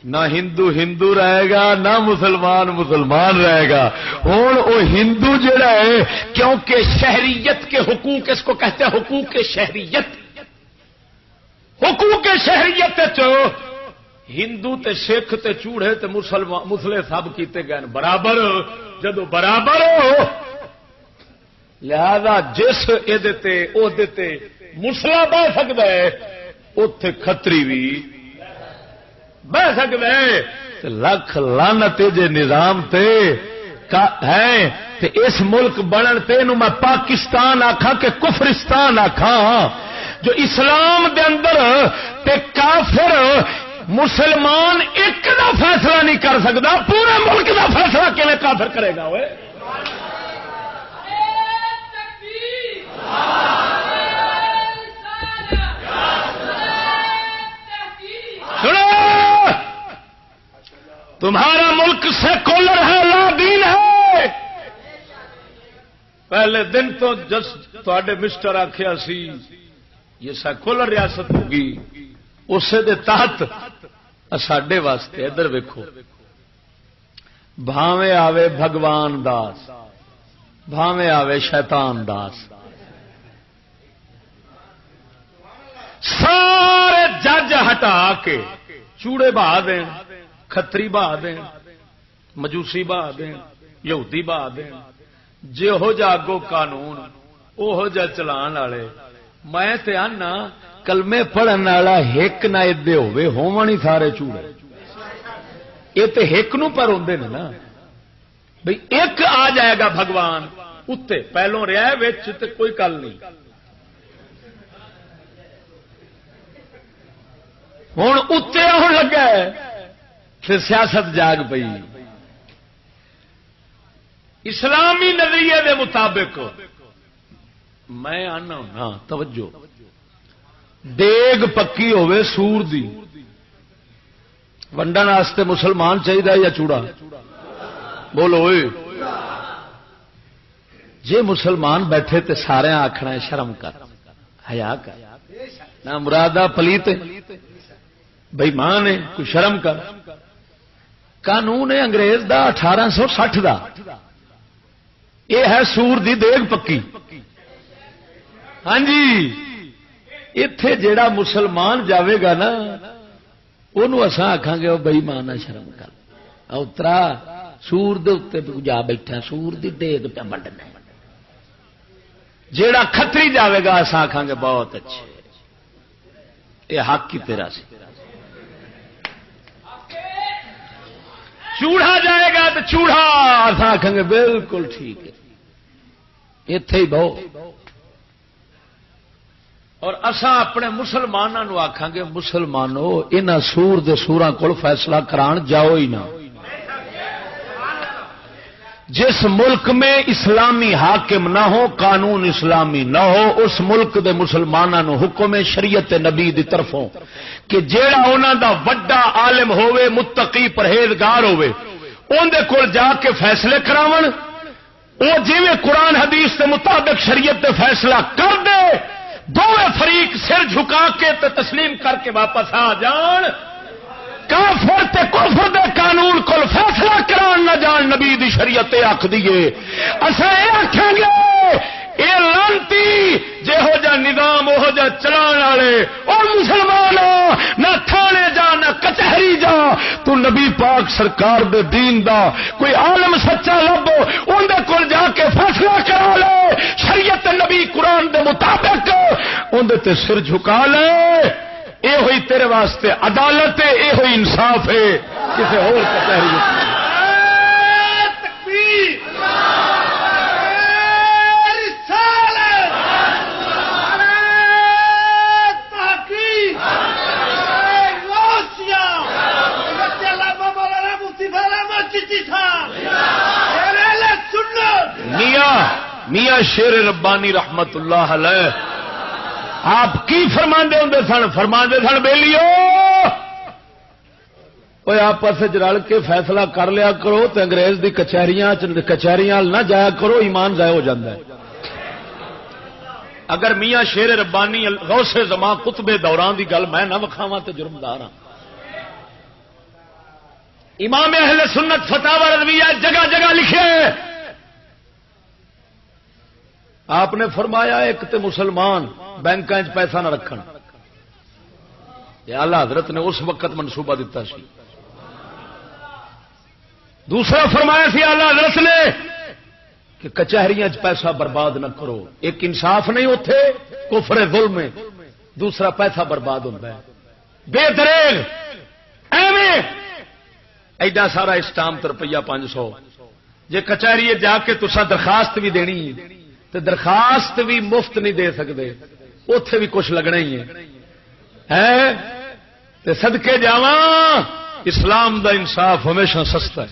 Speaker 3: نہ ہندو ہندو رہے گا نہ مسلمان مسلمان رہے گا. ہوں وہ ہندو جڑا ہے کیونکہ شہریت کے حقوق اس کو کہتے ہیں حقوق شہریت ہندو تے سکھ تے چوڑے تے مسلے سب کیتے گئے برابر. جدو برابر ہو لہذا جس یہ مسلا بہ سکتا ہے اتے کھتری بھی بہ سکتا ہے. لکھ لعنت جے نظام تے ہے تے اس ملک بنن تے نو میں پاکستان آکھاں کہ کفرستان آکھاں جو اسلام دے اندر تے کافر مسلمان ایک دا فیصلہ نہیں کر سکتا، پورے ملک دا فیصلہ کیویں کافر کرے گا؟ ہوئے تمہارا ملک سیکولر ہے، لا دین ہے. پہلے دن تو جس تے مسٹر آخیا سی یہ سیکولر ریاست ہوگی، اسے دے تحت ساڈے واسطے ادھر ویکھو بھاویں آوے بھگوان داس بھاویں آوے شیطان داس
Speaker 2: سارے جج ہٹا کے چوڑے بہا دین، کھتری بہا دین، مجوسی بہا دین، یہودی بہا دین، جہو جا اگو قانون اوہو جا چلان والے، میں تے آنا کلمے پڑھن والا ہک نہ ادے ہوے ہون ہی سارے چوڑے، یہ تے ہک نو پر ہوندے نے نا بھئی ایک آ جائے گا بھگوان اتے پہلوں رہا وچ تے کوئی گل نہیں، ہوں اتنے آن لگا ہے پھر سیاست جاگ پئی۔ اسلامی نظریے دے مطابق میں آنا ہونا توجہ دیگ پکی ہوے سور دی ونڈن واسطے مسلمان چاہیے یا چوڑا؟ بولو جے مسلمان بیٹھے تے سارے آخنا ہے شرم کر، حیا کر، نہ مرادہ پلیت بھائی ماں نے کوئی شرم کر۔ قانون ہے انگریز دا 1860 دا، یہ ہے سور دی دیگ پکی۔ ہاں جی اتے جیڑا مسلمان جاوے گا نا انہوں اساں آکھاں گے وہ بئی ماں نہ شرم کر، اترا سور دے اتنے جا بیٹھا، سور دی دیگ پہ بنڈنا۔ جیڑا کھتری جاوے گا اساں آکھاں گے بہت اچھے، یہ حق کی تیرا سی۔ چوڑا جائے گا تو چوڑا اساں آکھاں گے بالکل ٹھیک ہے، اتے ہی بہو۔ اور اساں اپنے مسلمانوں آکھاں گے مسلمانوں انہاں سور دے سوراں کول فیصلہ کران جاؤ ہی نہ۔ جس ملک میں اسلامی حاکم نہ ہو، قانون اسلامی نہ ہو، اس ملک دے مسلمانوں حکم شریعت نبی دی طرفوں کہ جیڑا انہاں دا وڈا عالم ہوئے، متقی پرہیزگار ہوئے، ان دے کول جا کے فیصلے کراون، وہ جویں قرآن حدیث کے مطابق شریعت دے فیصلہ کر دے، دونوں فریق سر جھکا کے تے تسلیم کر کے واپس آ جان، کافر تے کفر دے قانون کول فیصلہ کران نہ جان، نبی دی شریعت آکھ دیے۔ اساں اے آکھیں گے اے لانتی جہو جا نظام اوہو جا چلان والے، او مسلمانوں نہ تھانے جا نہ کچہری جا، تو نبی پاک سرکار دے دین دا کوئی عالم سچا لب ان دے کول جا کے فیصلہ کرا لے، شریعت نبی قرآن دے مطابق ان دے تے سر جھکا لے، اے ہوئی تیرے واسطے عدالت ہے، اے ہوئی انصاف ہے، کسی اور کچہری نہیں۔ میاں شیر ربانی رحمت اللہ علیہ آپ کی فرماندے ہوں سن؟ فرماندے سن بیلیو وہ آپس رل کے فیصلہ کر لیا کرو تو انگریز دی کچہریاں نہ جایا کرو، ایمان ضائع ہو جاتا ہے۔ اگر میاں شیر ربانی غوث زمان قطب دوران دی گل میں نہ وکھاواں تو جرمدار ہاں۔ امام اہل سنت فتاوی رضویہ جگہ جگہ لکھے، آپ نے فرمایا ایک تے مسلمان بینکاں وچ پیسہ نہ رکھن، یہ اعلی حضرت نے اس وقت منصوبہ دیتا سی۔ دوسرا فرمایا سی اعلی حضرت نے کہ کچہریاں وچ پیسہ برباد نہ کرو، ایک انصاف نہیں اوتھے، کفر ظلم ہے، دوسرا پیسہ برباد ہوتا ہے، بے دریغ ایویں ایڈا سارا اسٹامپ روپیہ 500، جے کچہری جا کے تسا درخواست بھی دینی تو درخواست بھی مفت نہیں دے سکتے، اتے بھی کچھ لگنا ہی ہے۔ تے صدقے جاواں اسلام دا انصاف ہمیشہ سستا ہے،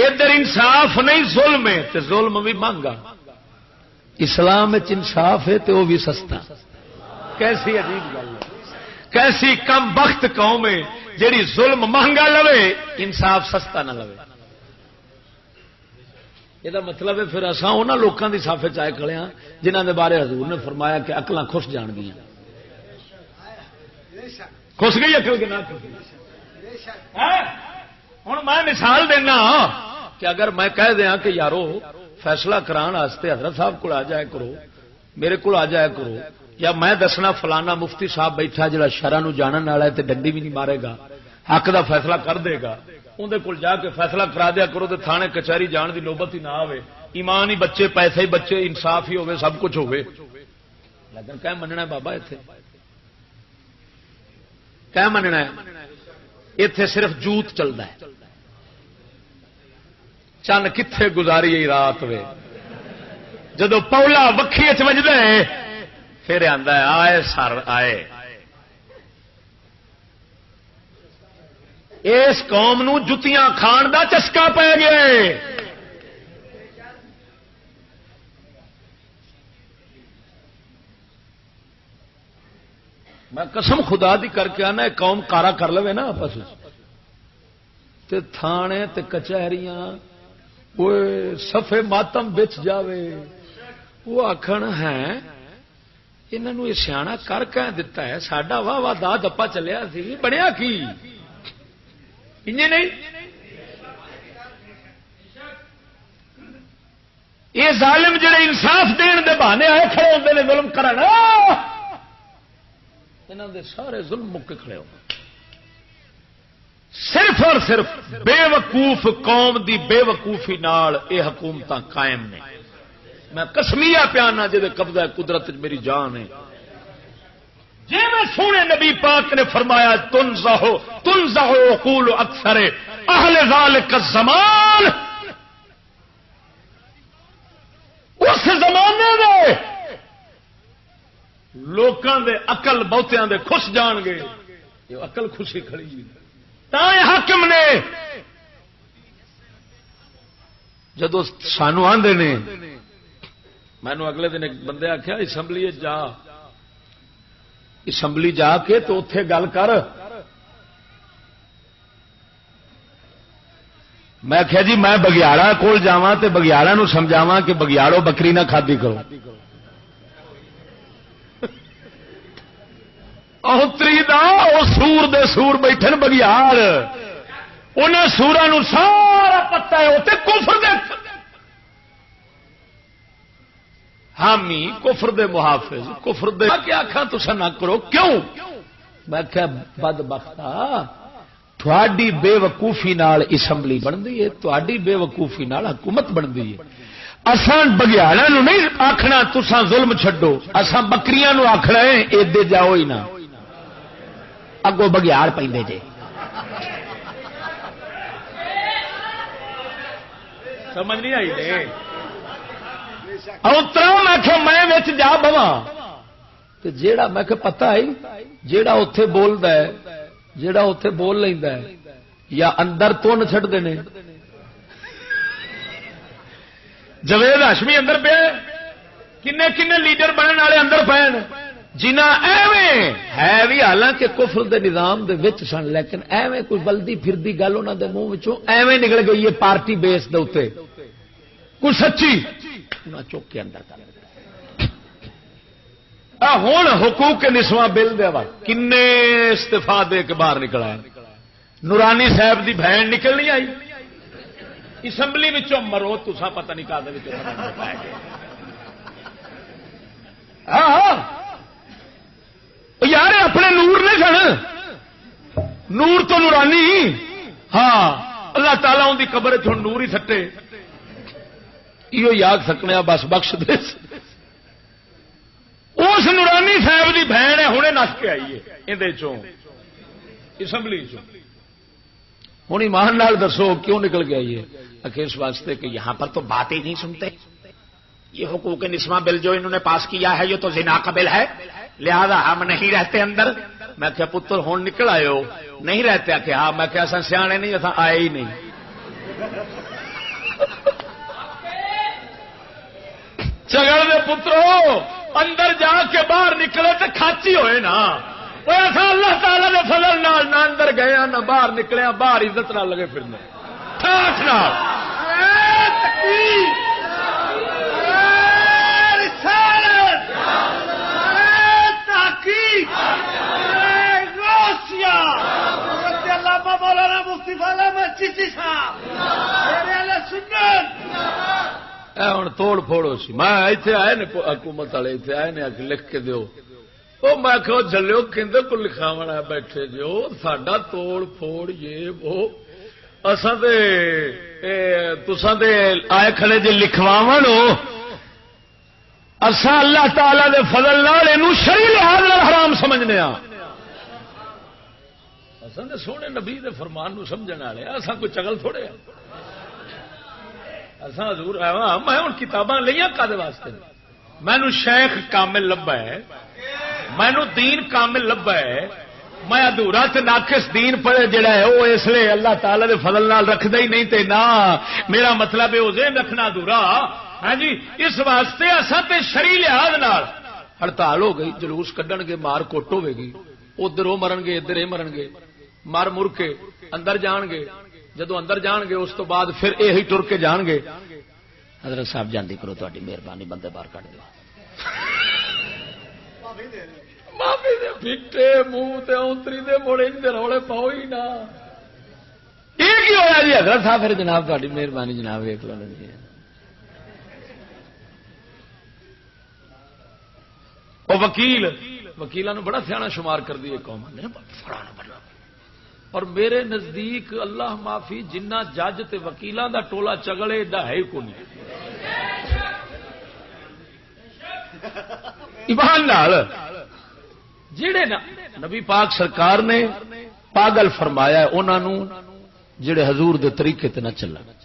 Speaker 2: ادھر انصاف نہیں ظلم ہے تے ظلم بھی مہنگا، اسلام وچ انصاف ہے تے وہ بھی سستا۔ کیسی عجیب گل ہے، کیسی کم بخت قوم ہے جیڑی ظلم مہنگا لوے انصاف سستا نہ لوے۔ یہ مطلب ہے پھر اصا ان لوگوں کی صف چائے کھڑے ہاں جنہوں نے بارے حضور نے فرمایا کہ عقلاں خوش جان گیا، خوش گئی عقل کہ نہ خوش گئی۔ ہوں میں مثال دینا کہ اگر میں کہہ دیا کہ یارو فیصلہ کران واسطے حضرت صاحب کو آ جایا کرو، میرے کو آ جایا کرو، یا میں دسنا فلانا مفتی صاحب بیٹھا جڑا شرع نو جانن والا ہے تے ڈنڈی بھی نہیں مارے گا، حق دا فیصلہ کر دے گا، اندر کول جا کے فیصلہ کرا دیا کرو تے تھانے کچہری جان دی نوبت ہی نہ آوے، ایمان ہی بچے، پیسے ہی بچے، انصاف ہی ہوے، سب کچھ ہوے۔ لیکن کیا مننا ہے بابا ایتھے؟ کیا مننا ہے؟ ایتھے صرف جوت چلتا ہے۔ چند کتھے گزاری رات وے جدو پولا وکھی وجدا ہے پھر آندا ہے آئے سر آئے۔ اس قوم نو جتیاں کھان دا چسکا پی گیا ہے۔ میں قسم خدا دی کر کے آنا قوم کارا کر لے نا آپس تے تھانے تے کچہریاں وہ صفے ماتم بچ جاوے، وہ آخر ہے انہوں یہ سیاح کر کے دتا ہے، ساڈا واہ واہ دا دپا چلیا سی، بنیا کی نہیں؟ یہ ظالم جڑے انصاف دین دے بہانے آئے کھڑے ہوتے ہیں ظلم کرنا، انہوں دے سارے ظلم مک کھڑے ہو۔ صرف اور صرف بے وقوف قوم دی بے وقوفی نال اے حکومت قائم نے۔ میں قسمیہ پیانا جے قبضہ قدرت میری جان ہے۔ جی میں سونے نبی پاک نے فرمایا تنزع عقول اکثر اہل ذالک الزمان، اس زمانے دے لوکاں دے عقل بہتیاں دے خوش جان گے، یہ عقل خوشی کھڑی تائیں حاکم نے جدو سانو آندے نے، مینو اگلے دن ایک بندے آخیا اسمبلی جا کے تو اتے گل کر۔ میں آخیا جی میں بگیاڑا کول جاواں تے بگیاڑا نو سمجھاواں کہ بگیاڑو بکری نہ کھادی کرو، اوتری دا او سور دے سور بیٹھن بگیاڑ، انہاں سوراں نو سارا پتہ ہے اوتے کفر دے حامی، کفر دے محافظ، کفر دے کیا آکھاں تساں نہ کرو کیوں؟ میں کہیا بدبختا تھوڑی بے وقوفی نال اسمبلی بندی ہے، تھوڑی بے وقوفی نال حکومت بندی ہے۔ اساں بگیاڑاں نو نہیں آکھنا تساں ظلم چھڈو، اساں بکریاں نو آکھنا ہے ایدے جاؤ ہی نہ، اگوں بگیاڑ پیندے جے۔ سمجھ نہیں آئی نے؟ اوترا میں کہ میں وچ جا بواں تے جیڑا میں کہ پتہ ہے جیڑا اوتھے بولدا ہے، جیڑا اوتھے بول لیندا ہے یا اندر تون چھڈ دینے۔ جوید ہاشمی اندر پہ کنے کنے لیڈر بننے والے اندر پے جنہ ایویں ہے بھی حالانکہ کفر دے نظام دے وچ سن، لیکن ایویں کوئی بلدی پھردی گل انہاں دے منہ وچوں ایویں نکل گئی ہے پارٹی بیس دے اوتے، کوئی سچی انہاں چوک کے اندر کر ہوں حقوق نسواں بل دے وقت کنے استعفا دے کے باہر نکلا ہے۔ نورانی صاحب دی بہن نکل نہیں آئی اسمبلی وچوں، مرو تساں پتہ نہیں کا دے وچوں ہاں یار اپنے نور نہیں سن، نور تو نورانی، ہاں اللہ تعالیٰ ان کی قبر چ نور ہی سٹے، یہ یاد سکنے بس بخش دے۔ اس نورانی صاحب کی بہن ہے ہنے نس کے آئی ہے اندر اسمبلی ہوں ایمان نال دسو کیوں نکل کے آئی ہے؟ اس واسطے کہ یہاں پر تو بات ہی نہیں سنتے، یہ حقوق نسواں بل جو انہوں نے پاس کیا ہے یہ تو زنا کا بل ہے، لہذا ہم نہیں رہتے اندر۔ میں کیا پتر ہوں نکل آئے ہو نہیں رہتے؟ کہ ہاں۔ میں کیا ایسا سیانے نہیں، ایسا آئے ہی نہیں۔ چگڑ دے پترو اندر جا کے باہر نکلے تو کھاچی ہوئے نا، ایسا اللہ تعالی دے فضل نال نہ اندر گئے نہ باہر نکلے، باہر عزت نہ لگے پھرنے ٹھاٹ نال۔
Speaker 4: مولانا مفتی احمد چشتی صاحب
Speaker 2: ہوں توڑ پھوڑو سی، میں اتنے آئے نے حکومت والے اتنے آئے نے لکھ کے دیو وہ میں کہ جلو کھندے کو لکھاونا بیٹھے جو ساڈا توڑ پھوڑ یہ وہ اساں تے تساں تے آئے کھڑے جے لکھواون اساں اللہ تعالی دے فضل نال اینو شرعی لحاظ نال حرام سمجھنے ہاں اساں تے سونے نبی دے فرمان نو سمجھن والے اساں کوئی چگل تھوڑے ہیں اساں حضور میں ہن کتاباں لیاں کدے واسطے مینوں شیخ کامل لبا ہے مینو دین کامل لبا ہے میں ادھورا تے ناقص دین پڑھے جڑا ہے وہ اس لیے اللہ تعالی دے فضل نال رکھدا ہی نہیں تے نہ میرا مطلب ہے ذہن رکھنا ادھورا ہاں جی اس واسطے اساں تے شرعی لحاظ نال ہڑتال ہو گئی جلوس کڈن گے مار کوٹ ہوے گی ادھر وہ مرن گے ادھر یہ مرن گے مر مر کے اندر جان گے جدو اندر جان گے اس تو بعد پھر یہی ٹر کے جان گے حضرت صاحب جاندی کرو تہاڈی مہربانی بندے باہر کڈ دیو معافی دے پھٹے منہ تے اونتری دے موڑے اندر رولے پاؤ ہی نہ یہ کی ہویا جی حضرت صاحب پھر جناب تہاڈی مہربانی جناب ویکھ لو جی او وکیلاں بڑا سیاح شمار کر دی قوم اور میرے نزدیک اللہ معافی جنہ جج تے وکیلاں دا ٹولا چگلے ایڈا ہے کو نہیں ایمان نال جڑے نبی پاک سرکار نے پاگل فرمایا ہے انہاں نو جڑے حضور دے طریقے تے نہ چلن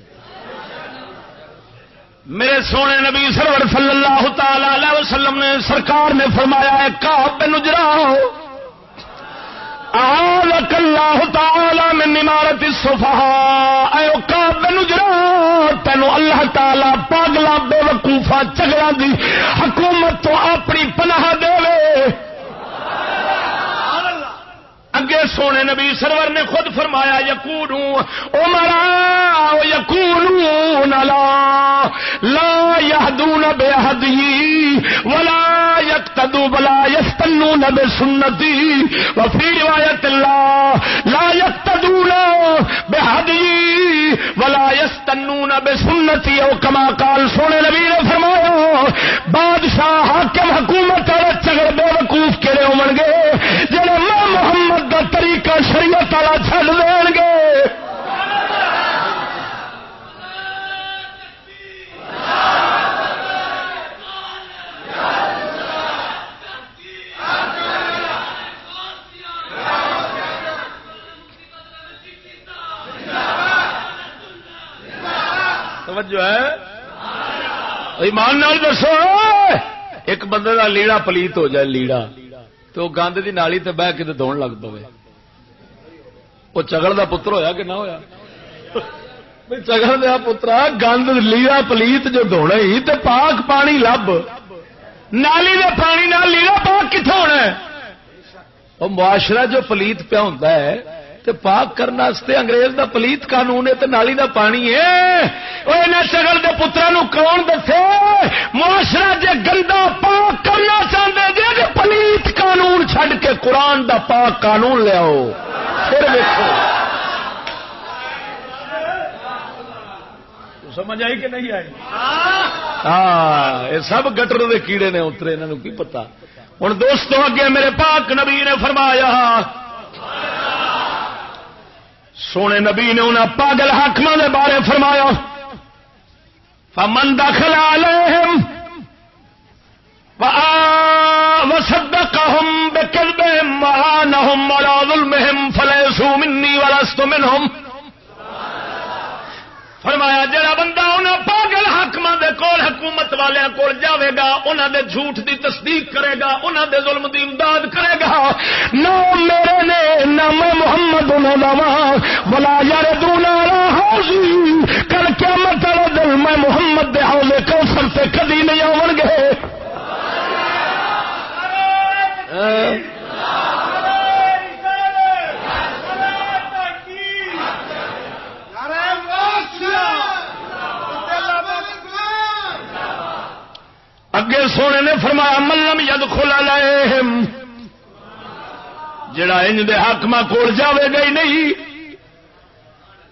Speaker 2: میرے سونے نبی سرور صلی اللہ تعالی علیہ وسلم نے سرکار نے فرمایا ہے کعب بن اجراء اعاذک اللہ تعالی من امارت السفہاء اے کعب بن اجراء تینو اللہ تعالی پاگلاں بے وقوفاں چگلاں دی حکومت تو اپنی پناہ دے اگے سونے نبی سرور نے خود فرمایا یقولون امراء یقولون لا یهدون بهدی ولا یقتدوا ولا یستنون بسنتی وفي روایت لا یقتدون بهدی ولا یستنون بسنتی او کما قال سونے نبی نے فرمایا بادشاہ حاکم حکومت والے چگل بے وقوف کہڑے ہون گے جڑے محمد دا طریقہ شریعت والا چھڈ دین گے توجہ ہے ایمان نال دسو ایک بندے دا لیڑا پلیت ہو جائے لیڑا تو گند دی نالی تے بہ کے دھون لگ پے وہ چگل دا پتر ہویا کہ نہ ہویا چگل دیا پترا گند لیڑا پلیت جو دھونا ہی تے پاک پانی لب نالی دے پانی نال لیڑا پاک کتھوں ہونا ہے وہ معاشرہ جو پلیت پیا ہوندا ہے تے پاک کرنے واسطے انگریز دا پلیت قانون ہے تے نالی دا پانی ہے وہ انہاں چگل دے پتراں نو کون دسے معاشرہ جے گندا پاک کرنا چاہندے جے پلیت قانون چھڈ کے قرآن دا پاک قانون لے آؤ پھر دیکھو سمجھ آئی کہ نہیں آئی ہاں یہ سب گٹر دے کیڑے نے اترے انہاں نو کی پتہ ہن دوستو اگے میرے پاک نبی نے فرمایا سونے نبی نے انہاں پاگل حاکماں دے بارے فرمایا فمن دخل علیہم وصدقهم بكذبهم وعانهم على ظلمهم فليسوا مني ولست منهم فرمایا جڑا بندہ انہاں پاگل حاکماں دے کول حکومت والیاں کول جاوے گا انہاں دے جھوٹ دی تصدیق کرے گا انہاں دے ظلم دی امداد کرے گا نہ میرے نے نہ میں محمد نواں ولا یردون علی حوضی کل قیامت والے دن میں محمد دے حوض کوثر تے کبھی نہیں آون گے اگے سونے نے فرمایا ملم یدخل علیہم جڑا انج دے حاکماں کول جاوے گا ہی نہیں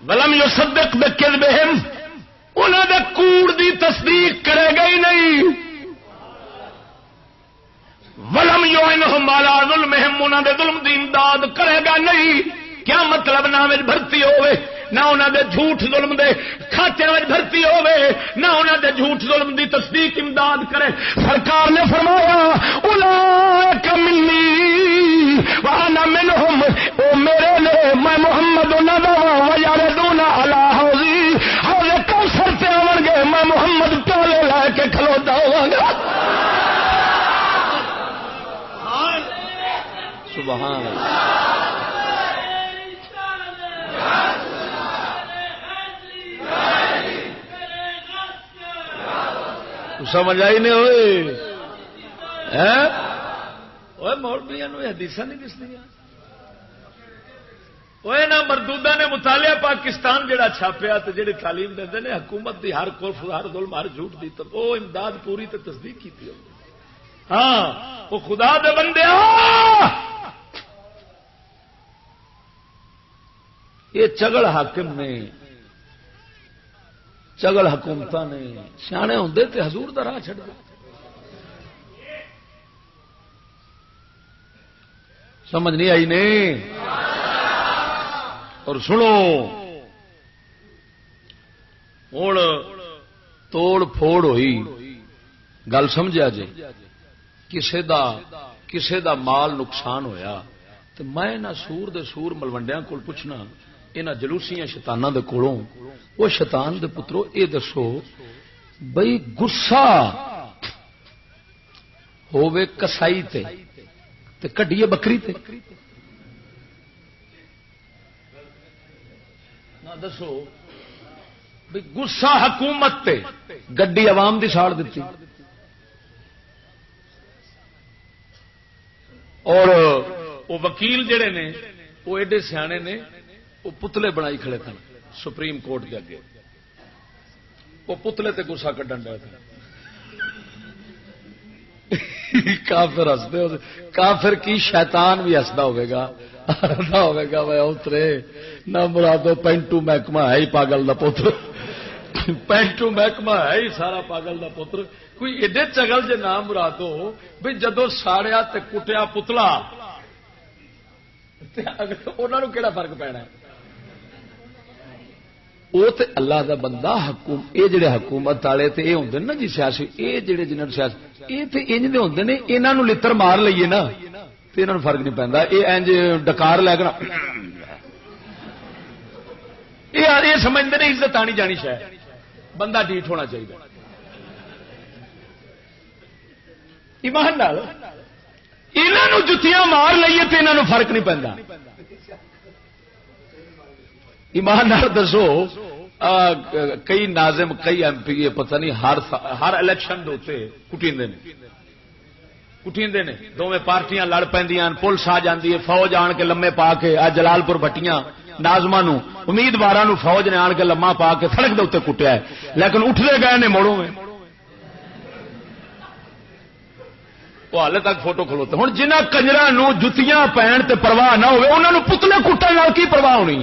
Speaker 2: ولم یصدق بکذبہم انہاں دے کوڑ دی تصدیق کرے گا ہی نہیں ولم یعنہم علی ظلمہم، انہاں دے ظلم دی امداد کرے گا نہیں. کیا مطلب؟ نہ وچ بھرتی ہوے، نہ انہاں دے جھوٹ ظلم دے کھاتے وچ بھرتی ہوے، نہ انہاں دے جھوٹ ظلم دی تصدیق امداد کرے. سرکار نے فرمایا اولئک منی وانا منہم، او میرے نے، میں محمد انہاں دا ویردون علی حوضی، حوض کوثر تے آون گے، میں محمد ٹولے لے کے کھلوتا ہواں گا. سبحان اللہ. سمجھ آئی نہیں ہوئے؟ مولویاں حدیث نہیں دسدیاں. نہ مردودہ نے مطالعہ پاکستان جڑا چھاپیا تو جڑی تعلیم دے نے حکومت دی ہر کفر، ہر ظلم، ہر جھوٹ دی تو وہ امداد پوری تے تصدیق کی. ہاں وہ خدا دے بندے یہ چگل حاکم نے، چگل حکومت نے سیانے ہوں تے حضور دا راہ چھڈ دے. سمجھ نہیں آئی نہیں؟ اور سنو ہوں توڑ پھوڑ ہوئی گل سمجھا جی، کسے دا مال نقصان ہویا تو میں نہ سور دے سور ملوڈیا کو پوچھنا، یہاں جلوسیاں شیطاناں دے کولوں، وہ شیطان دے پترو اے دسو بئی گسا ہووے کسائی تے کڈیے بکری تے، دسو بھئی گسا حکومت تے گڈی عوام دی ساڑ دیتی. اور وہ وکیل جڑے نے وہ ایڈے سیانے نے، وہ پتلے بنائی کھڑے تھے سپریم کورٹ کے اگے، وہ پتلے تے گسا کڈن ڈے تھے. کافر ہستے ہو، کافر کی شیطان بھی ہستا ہوگا میں اترے نہ مرادو پینٹو محکمہ ہے ہی پاگل دا پتر، پینٹو محکمہ ہے ہی سارا پاگل دا پتر. کوئی ایڈے چگل جے نام مرادو بھی جدو ساڑیا تے کٹیا پتلا انہوں کہڑا فرق پینا ہے؟ وہ تے اللہ دا بندہ حکومت، اے جڑے حکومت والے تے اے ہوندے نا جی سیاسی، اے جڑے جنہاں سیاسی اے تے انج دے ہوندے نے، انہاں نوں لتر مار لئیے نا تے انہاں نوں فرق نہیں پیندا. اے انج ڈکار لے کے اے سمجھدے نے عزت آنی جانی شاید بندہ ڈیٹ ہونا چاہیے. ایمان نال انہاں نوں جتیاں مار لئیے تے انہاں نوں فرق نہیں پیندا. ایمان نال دسو کئی ناظم، کئی ایم پی پتہ نہیں ہر الیکشن دے کٹیندے نے، دونوں پارٹیاں لڑ پیندیاں، پولیس آ جاندی ہے، فوج آن کے لمے پا کے آ جلال پور بٹیاں ناظماں نوں امیدواراں نوں فوج نے آن کے لما پا کے سڑک دے اوتے کٹیا ہے، لیکن اٹھدے گئے نے موڑوں میں وہ حالے تک فوٹو کھلوتے. ہن جنہاں کنجراں نوں جتیاں پین تے پرواہ نہ ہوے انہاں نوں پتلے کٹن نال کی پرواہ ہونی؟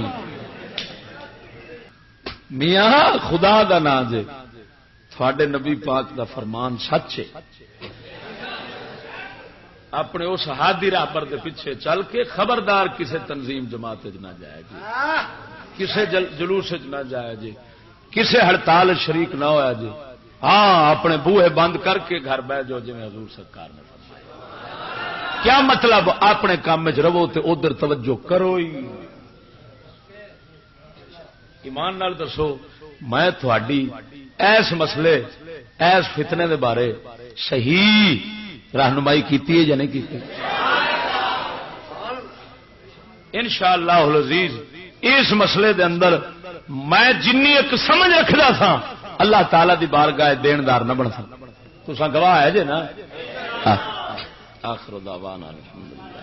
Speaker 2: میاں خدا دا نام جے، تھوڑے نبی پاک دا فرمان سچ ہے. اپنے اس ہادی راہبر دے پیچھے چل کے خبردار کسے تنظیم جماعت نہ جائے جی، کسے جلوس نہ جائے جی، کسے ہڑتال شریک نہ ہوا جی. ہاں اپنے بوہے بند کر کے گھر بہ جاؤ جی حضور سرکار نے فرمایا. کیا مطلب؟ اپنے کام میں رہو تے ادھر توجہ کرو ہی. ایمان نال دسو میں تھوڑی ایس مسئلے ایس فتنے دے بارے صحیح رہنمائی کیتی ہے یا نہیں کیتی؟ انشاءاللہ العزیز اس مسئلے دے اندر میں جنی ایک سمجھ رکھدا تھا اللہ تعالی دی بارگاہ دیندار نہ بن سکتا. تساں گواہ ہے جے نا. آخر دعوانا الحمدللہ.